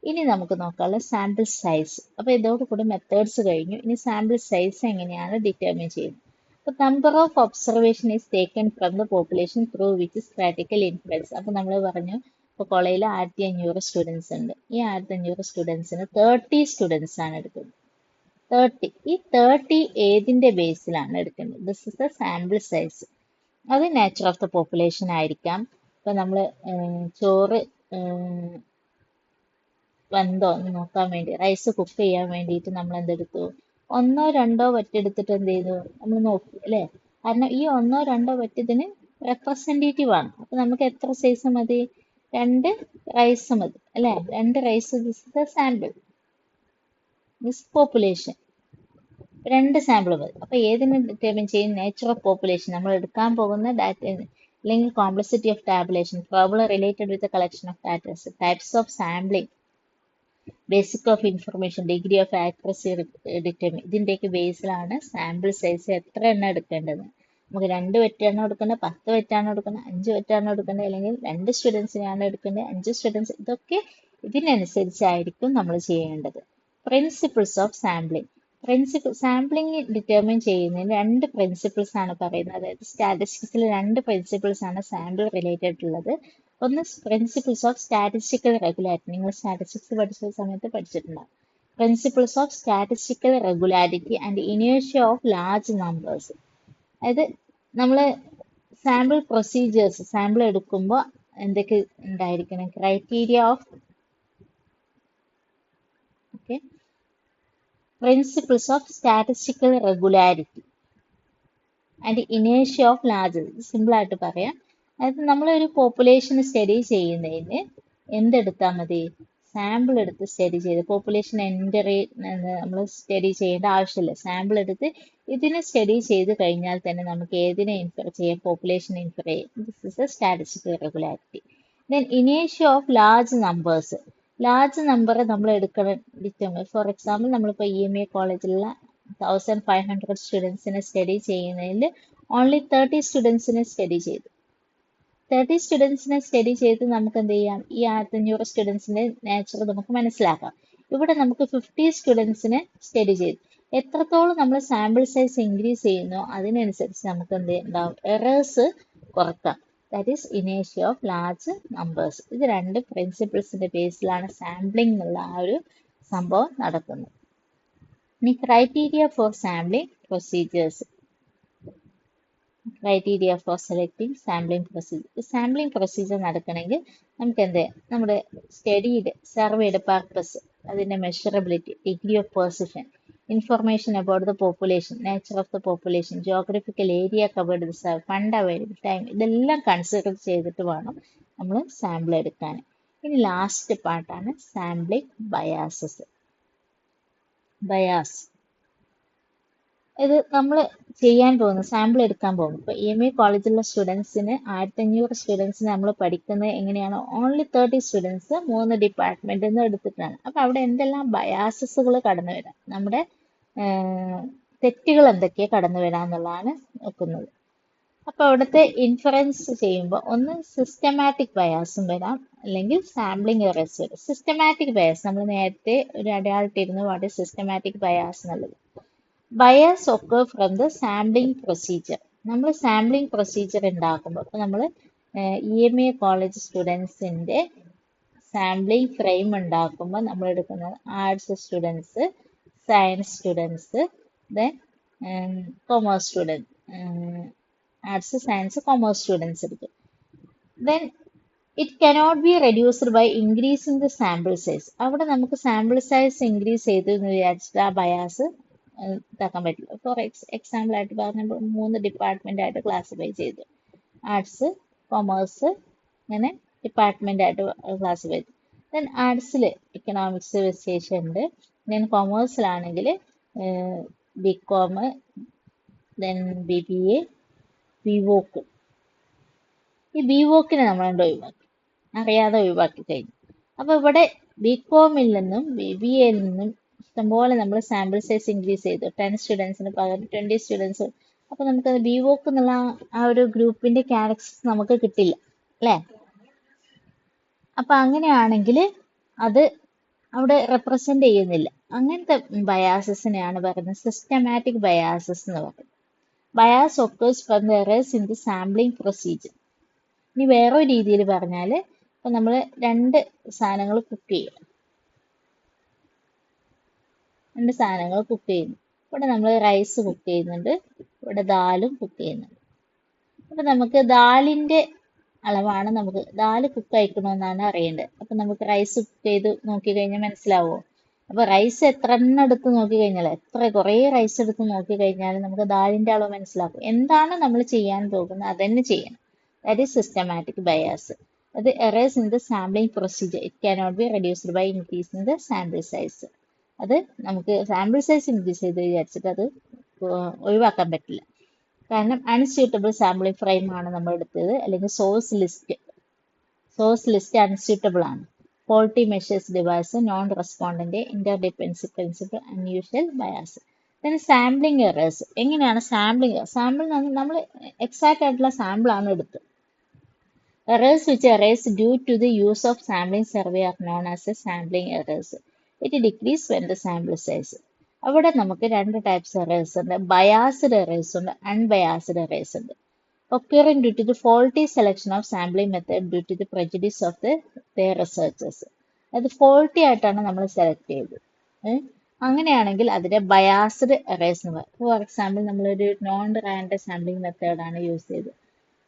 ഇനി നമുക്ക് നോക്കാനുള്ള sample size. അപ്പോൾ ഇതോടുകൂടി methods കഴിഞ്ഞു. ഇനി sample size എങ്ങനെയാണ് determine ചെയ്യുന്നത്. അപ്പോൾ number of observation is taken from the population through which statistical influence. അപ്പോൾ നമ്മൾ പറഞ്ഞു, ഇപ്പോൾ കോളേജിൽ 1500 സ്റ്റുഡൻസ് ഉണ്ട്. ഈ 1500 സ്റ്റുഡൻസിന് 30 സ്റ്റുഡൻസ് ആണ് എടുക്കുന്നത്. 30. ഈ 30 ഏതിൻ്റെ ബേസിലാണ് എടുക്കുന്നത്? This is the sample size. അത് നേച്ചർ ഓഫ് ദ പോപ്പുലേഷൻ ആയിരിക്കാം. ഇപ്പം നമ്മൾ ചോറ് വെന്തോ എന്ന് നോക്കാൻ വേണ്ടി, റൈസ് കുക്ക് ചെയ്യാൻ വേണ്ടിയിട്ട് നമ്മൾ എന്തെടുത്തു, 1 or 2 വറ്റെടുത്തിട്ട് എന്ത് ചെയ്തു, നമ്മൾ നോക്കി അല്ലേ? കാരണം ഈ 1 or 2 വറ്റതിന് റെപ്രസെൻറ്റേറ്റീവ് ആണ്. അപ്പം നമുക്ക് എത്ര സൈസ് മതി? 2 റൈസ് മതി അല്ലേ? 2 rice. This the sample, this population. രണ്ട് സാമ്പിൾ മതി. അപ്പൊ ഏതിനെ ഡിറ്റർമിൻ ചെയ്യും? നേച്ചർ ഓഫ് പോപ്പുലേഷൻ, നമ്മൾ എടുക്കാൻ പോകുന്ന ഡാറ്റ, അല്ലെങ്കിൽ complexity of tabulation, problem related with collection of datas, types of sampling, basic of information, degree of accuracy determine. ഇതിൻ്റെയൊക്കെ ബേസിലാണ് സാമ്പിൾ സൈസ് എത്ര എണ്ണം എടുക്കേണ്ടത്. നമുക്ക് 2 വെറ്റാണോ എടുക്കേണ്ടത്, 10 വെറ്റാണോ എടുക്കേണ്ടത്, 5 വെറ്റാണോ എടുക്കേണ്ടത്, അല്ലെങ്കിൽ 2 സ്റ്റുഡൻസിനെയാണോ എടുക്കേണ്ടത്, 5 സ്റ്റുഡൻസ്, ഇതൊക്കെ ഇതിനനുസരിച്ചായിരിക്കും നമ്മൾ ചെയ്യേണ്ടത്. Principles of sampling. Sampling determine ചെയ്യുന്നതിന് 2 പ്രിൻസിപ്പിൾസ് ആണ് പറയുന്നത്. അതായത് സ്റ്റാറ്റിസ്റ്റിക്സിൽ 2 പ്രിൻസിപ്പിൾസ് ആണ് സാമ്പിൾ റിലേറ്റഡ് ഉള്ളത്. ഒന്ന് പ്രിൻസിപ്പിൾസ് ഓഫ് സ്റ്റാറ്റിസ്റ്റിക്കൽ റെഗുലാരിറ്റി, നിങ്ങൾ സ്റ്റാറ്റിസ്റ്റിക്സ് പഠിച്ച സമയത്ത് പഠിച്ചിട്ടുണ്ടാവും. Principles of statistical regularity and ഇനേഷ്യ ഓഫ് ലാർജ് നമ്പേഴ്സ്. അതായത് നമ്മൾ സാമ്പിൾ പ്രൊസീജിയേഴ്സ്, സാമ്പിൾ എടുക്കുമ്പോൾ എന്തൊക്കെ ഉണ്ടായിരിക്കണം? Criteria of, okay, principles of statistical regularity and ഇനേഷ്യ ഓഫ് ലാർജ്. സിമ്പിൾ ആയിട്ട് പറയാം. അതായത് നമ്മളൊരു പോപ്പുലേഷൻ സ്റ്റഡി ചെയ്യുന്നതിന് എന്തെടുത്താൽ മതി? സാമ്പിൾ എടുത്ത് സ്റ്റഡി ചെയ്ത്, പോപ്പുലേഷൻ എൻട്രി നമ്മൾ സ്റ്റഡി ചെയ്യേണ്ട ആവശ്യമില്ല. സാമ്പിൾ എടുത്ത് ഇതിനെ സ്റ്റഡി ചെയ്ത് കഴിഞ്ഞാൽ തന്നെ നമുക്ക് ഏതിനെ ഇൻഫർ ചെയ്യാം? പോപ്പുലേഷൻ ഇൻഫർ ചെയ്യാം. This is a statistical regularity. Then ഇനേഷ്യ of large numbers. Large number നമ്മൾ എടുക്കണം. ഫോർ എക്സാമ്പിൾ നമ്മളിപ്പോൾ EMA കോളേജിലുള്ള 1500 സ്റ്റുഡൻസിനെ സ്റ്റഡി ചെയ്യുന്നതിൽ ഓൺലി 30 സ്റ്റുഡൻസിനെ സ്റ്റഡി ചെയ്തു. 30 സ്റ്റുഡൻസിനെ സ്റ്റഡി ചെയ്ത് നമുക്ക് എന്ത് ചെയ്യാം? ഈ 1500 സ്റ്റുഡൻസിന്റെ നേച്ചർ നമുക്ക് മനസ്സിലാക്കാം. ഇവിടെ നമുക്ക് 50 സ്റ്റുഡൻസിനെ സ്റ്റഡി ചെയ്തു. എത്രത്തോളം നമ്മൾ സാമ്പിൾ സൈസ് ഇൻക്രീസ് ചെയ്യുന്നോ അതിനനുസരിച്ച് നമുക്ക് എന്ത് ഉണ്ടാവും? എറേഴ്സ് കുറക്കാം. ദാറ്റ് ഈസ് ഇനേഷ്യ ഓഫ് ലാർജ് നമ്പേഴ്സ്. ഇത് 2 പ്രിൻസിപ്പിൾസിന്റെ ബേസിലാണ് സാമ്പിളിംഗ് എന്നുള്ള ആ ഒരു സംഭവം നടക്കുന്നത്. ഇനി criteria for sampling procedures. Criteria for selecting sampling procedure. Sampling procedure നടക്കണമെങ്കിൽ നമുക്ക് എന്ത്? നമ്മുടെ സ്റ്റഡിയുടെ സർവേയുടെ പർപ്പസ്, അതിൻ്റെ measurability, degree of precision, information about the population, nature of the population, geographical area covered the survey, fund available, time, ഇതെല്ലാം consider ചെയ്തിട്ട് വേണം നമ്മൾ സാമ്പിൾ എടുക്കാൻ. ഇനി ലാസ്റ്റ് പാർട്ടാണ് സാമ്പിളിംഗ് ബയാസസ്. ബയാസ് ഇത് നമ്മൾ ചെയ്യാൻ പോകുന്നു, സാമ്പിൾ എടുക്കാൻ പോകുന്നു. ഇപ്പോൾ EMA കോളേജിലുള്ള സ്റ്റുഡൻസിന് 1500 സ്റ്റുഡൻസിന് നമ്മൾ പഠിക്കുന്നത് എങ്ങനെയാണ്? ഓൺലി 30 സ്റ്റുഡൻസ് 3 ഡിപ്പാർട്ട്മെന്റിൽ നിന്ന് എടുത്തിട്ടാണ്. അപ്പം അവിടെ എന്തെല്ലാം ബയാസസുകൾ കടന്നു വരാം, നമ്മുടെ തെറ്റുകൾ എന്തൊക്കെയാണ് കടന്നു വരാമെന്നുള്ളതാണ് നോക്കുന്നത്. അപ്പോൾ അവിടുത്തെ ഇൻഫറൻസ് ചെയ്യുമ്പോൾ ഒന്ന് സിസ്റ്റമാറ്റിക് ബയാസും വരാം, അല്ലെങ്കിൽ സാമ്പിളിംഗ് എറേഴ്സ് വരും. സിസ്റ്റമാറ്റിക് ബയാസ് നമ്മൾ നേരത്തെ ഒരു അടയാളിട്ടിരുന്നു. വാട്ട് ഈസ് സിസ്റ്റമാറ്റിക് ബയാസ് എന്നുള്ളത്? Bias occur from the sampling procedure. നമ്മൾ സാമ്പിളിംഗ് പ്രൊസീജിയർ ഉണ്ടാക്കുമ്പോൾ, ഇപ്പോൾ നമ്മൾ EMA കോളേജ് സ്റ്റുഡൻസിൻ്റെ സാമ്പിളിംഗ് ഫ്രെയിം ഉണ്ടാക്കുമ്പോൾ നമ്മൾ എടുക്കുന്നത് arts students, science students, then commerce students, arts science commerce students എടുക്കും. Then it cannot be reduced by increasing the sample size. അവിടെ നമുക്ക് സാമ്പിൾ സൈസ് ഇൻക്രീസ് ചെയ്തു എന്ന് വിചാരിച്ചിട്ട് ആ ബയാസ് ഇതാക്കാൻ പറ്റില്ല. ഫോർ എക്സാമ്പിൾ ആയിട്ട് പറഞ്ഞപ്പോൾ 3 ഡിപ്പാർട്ട്മെന്റ് ആയിട്ട് ക്ലാസിഫൈ ചെയ്തു. ആർട്സ്, കൊമേഴ്സ്, അങ്ങനെ ഡിപ്പാർട്ട്മെന്റ് ആയിട്ട് ക്ലാസിഫൈ ചെയ്തു. ദെൻ ആർട്സിൽ ഇക്കണോമിക്സ് വിശേഷം ഉണ്ട്. ദെൻ കൊമേഴ്സിലാണെങ്കിൽ BCom, ദെൻ BBA, BVOC. ഈ BVOCനെ നമ്മളെന്ത് ഒഴിവാക്കി? അറിയാതെ ഒഴിവാക്കി കഴിഞ്ഞു. അപ്പോൾ ഇവിടെ BComൽ നിന്നും BBAയിൽ നിന്നും ഇഷ്ടംപോലെ നമ്മൾ സാമ്പിൾ സൈസ് ഇൻക്രീസ് ചെയ്തു. 10 സ്റ്റുഡൻസിന് പകരം 20 സ്റ്റുഡൻസ്. അപ്പോൾ നമുക്കത് BVOC എന്നുള്ള ആ ഒരു ഗ്രൂപ്പിന്റെ ക്യാരക്ടേഴ്സ് നമുക്ക് കിട്ടില്ല, അല്ലേ? അപ്പം അങ്ങനെയാണെങ്കിൽ അത് അവിടെ റെപ്രസെന്റ് ചെയ്യുന്നില്ല. അങ്ങനത്തെ ബയാസസിനെയാണ് പറയുന്നത് സിസ്റ്റമാറ്റിക് ബയാസസ് എന്ന് പറയുന്നത്. Bias occurs from the errors in the sampling procedure. ഇനി വേറൊരു രീതിയിൽ പറഞ്ഞാൽ, ഇപ്പം നമ്മൾ 2 സാധനങ്ങൾ കുക്ക് ചെയ്യും. 2 സാധനങ്ങൾ കുക്ക് ചെയ്യുന്നു. ഇവിടെ നമ്മൾ റൈസ് കുക്ക് ചെയ്യുന്നുണ്ട്, ഇവിടെ ദാലും കുക്ക് ചെയ്യുന്നുണ്ട്. അപ്പം നമുക്ക് ദാലിൻ്റെ അളവാണ്, നമുക്ക് ദാല് കുക്ക് അയക്കണമെന്നാണ് അറിയേണ്ടത്. അപ്പം നമുക്ക് റൈസ് കുക്ക് ചെയ്ത് നോക്കിക്കഴിഞ്ഞാൽ മനസ്സിലാവുമോ? അപ്പോൾ റൈസ് എത്ര എണ്ണം എടുത്ത് നോക്കിക്കഴിഞ്ഞാൽ, കുറേ റൈസ് എടുത്ത് നോക്കിക്കഴിഞ്ഞാൽ നമുക്ക് ദാലിൻ്റെ അളവ് മനസ്സിലാക്കും. എന്താണ് നമ്മൾ ചെയ്യാൻ പോകുന്നത് അതന്നെ ചെയ്യണം. That is systematic bias. അത് errors in the sampling procedure. It cannot be reduced by increasing the sample size. അത് നമുക്ക് സാമ്പിൾ സൈസ് ഇൻക്രീസ് ചെയ്ത് വിചാരിച്ചിട്ട് അത് ഒഴിവാക്കാൻ പറ്റില്ല. കാരണം അൺസ്യൂട്ടബിൾ സാമ്പിളിംഗ് ഫ്രെയിം ആണ് നമ്മൾ എടുത്തത്, അല്ലെങ്കിൽ സോഴ്സ് ലിസ്റ്റ് അൺസ്യൂട്ടബിൾ ആണ്. Faulty measures device, non respondent, interdependency principle, unusual bias. then sampling errors. എങ്ങനെയാണ് സാമ്പിൾ നമ്മൾ എക്സാക്റ്റ് ആയിട്ടുള്ള സാമ്പിൾ ആണ് എടുത്തത്. Errors which arise due to the use of sampling survey are known as a sampling errors. It decreases when the sample size. അവിടെ നമുക്ക് രണ്ട് types errors ഉണ്ട്. Biased errors ഉണ്ട്, അൺബയാസ്ഡ് എറേഴ്സ് ഉണ്ട്. occurring due to the faulty selection of sampling method due to the prejudice of their researchers. അത് faulty ആയിട്ടാണ് നമ്മൾ select ചെയ്തത്. അങ്ങനെയാണെങ്കിൽ അതിനെ ബയാസ്ഡ് എറേഴ്സ് എന്ന് പറയും. ഫോർ എക്സാമ്പിൾ നമ്മളൊരു നോൺ റാൻഡം സാമ്പിളിംഗ് മെത്തേഡാണ് യൂസ് ചെയ്തത്.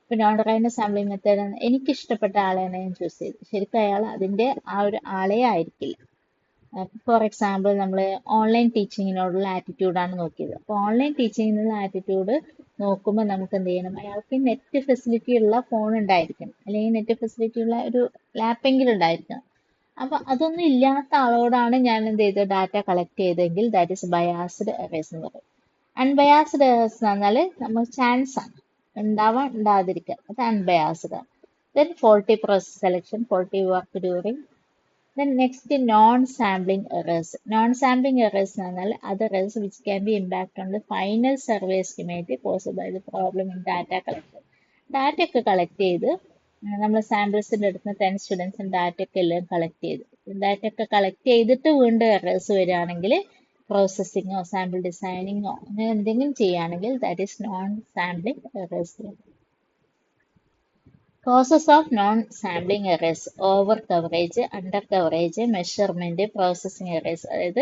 ഇപ്പൊ നോൺ റാൻഡം സാമ്പിളിംഗ് മെത്തേഡ് എനിക്ക് ഇഷ്ടപ്പെട്ട ആളെയാണ് ഞാൻ ചൂസ് ചെയ്തത്. ശരിക്കും അയാൾ അതിന്റെ ആ ഒരു ആളെ ആയിരിക്കില്ല. ഫോർ എക്സാമ്പിൾ നമ്മൾ ഓൺലൈൻ ടീച്ചിങ്ങിനോടുള്ള ആറ്റിറ്റ്യൂഡാണ് നോക്കിയത്. അപ്പോൾ ഓൺലൈൻ ടീച്ചിങ്ങിനുള്ള ആറ്റിറ്റ്യൂഡ് നോക്കുമ്പോൾ നമുക്ക് എന്ത് ചെയ്യണം, അയാൾക്ക് നെറ്റ് ഫെസിലിറ്റി ഉള്ള ഫോൺ ഉണ്ടായിരിക്കണം, അല്ലെങ്കിൽ നെറ്റ് ഫെസിലിറ്റി ഉള്ള ഒരു ലാപ്പെങ്കിലും ഉണ്ടായിരിക്കണം. അപ്പൊ അതൊന്നും ഇല്ലാത്ത ആളോടാണ് ഞാൻ എന്ത് ചെയ്തത്, ഡാറ്റ കളക്ട് ചെയ്തെങ്കിൽ ദാറ്റ് ഇസ് ബയാസ്ഡ് എറേഴ്സ് എന്ന് പറയും. അൺബയാസ്ഡ് എറേഴ്സ് എന്ന് പറഞ്ഞാൽ നമ്മൾ ചാൻസ് ആണ്, ഉണ്ടാവാൻ ഉണ്ടാകാതിരിക്കാൻ, അത് അൺബയാസ്ഡ് ആണ്. Then faulty process selection, faulty work during. Then next, non-sampling errors. Non-sampling errors എന്ന് പറഞ്ഞാൽ other errors which can be impact on the final survey estimate caused by the problem in data collection. Data ഒക്കെ collect ചെയ്ത് നമ്മൾ സാമ്പിൾസിൻ്റെ അടുത്ത് 10 സ്റ്റുഡൻസിന് data ഒക്കെ എല്ലാം collect ചെയ്ത്, ഡാറ്റ ഒക്കെ കളക്ട് ചെയ്തിട്ട് വീണ്ടും എറേഴ്സ് വരികയാണെങ്കിൽ പ്രോസസ്സിങ്ങോ സാമ്പിൾ ഡിസൈനിങ്ങോ അങ്ങനെ എന്തെങ്കിലും ചെയ്യുകയാണെങ്കിൽ that is known sampling errors. Causes of non-sampling errors: over coverage, under coverage, measurement, processing errors. അതായത്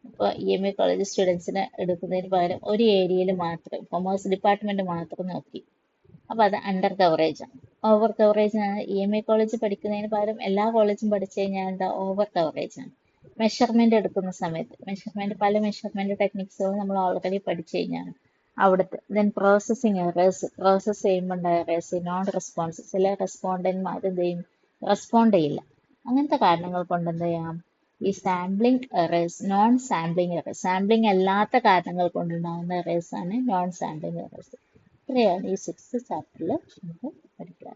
ഇപ്പോൾ EMA കോളേജ് സ്റ്റുഡൻസിന് എടുക്കുന്നതിന് പകരം ഒരു ഏരിയയിൽ മാത്രം, കൊമേഴ്സ് ഡിപ്പാർട്ട്മെന്റ് മാത്രം നോക്കി, അപ്പോൾ അത് അണ്ടർ കവറേജ് ആണ്. ഓവർ കവറേജ് ആണ് EMA കോളേജ് പഠിക്കുന്നതിന് പകരം എല്ലാ കോളേജും പഠിച്ചു കഴിഞ്ഞാൽ എന്താ, ഓവർ കവറേജ് ആണ്. മെഷർമെന്റ് എടുക്കുന്ന സമയത്ത് പല മെഷർമെന്റ് ടെക്നിക്സുകളും നമ്മൾ ഓൾറെഡി പഠിച്ചു കഴിഞ്ഞാണ് അവിടുത്തെ. ദെൻ പ്രോസസ്സിങ് എറേഴ്സ്, പ്രോസസ്സ് ചെയ്യുമ്പോൾ ഉണ്ടായ എറേഴ്സ്. നോൺ റെസ്പോൺസ്, ചില റെസ്പോണ്ടന്റ്മാർ എന്ത് ചെയ്യും, റെസ്പോണ്ട് ചെയ്യില്ല. അങ്ങനത്തെ കാരണങ്ങൾ കൊണ്ട് എന്ത് ചെയ്യാം, ഈ sampling errors, non sampling errors, sampling അല്ലാത്ത കാരണങ്ങൾ കൊണ്ടുണ്ടാകുന്ന എറേഴ്സ് ആണ് നോൺ സാമ്പിളിംഗ് എറേഴ്സ്. ഇത്രയാണ് ഈ 6th ചാപ്റ്ററിൽ നമുക്ക് പഠിക്കാറുള്ളത്.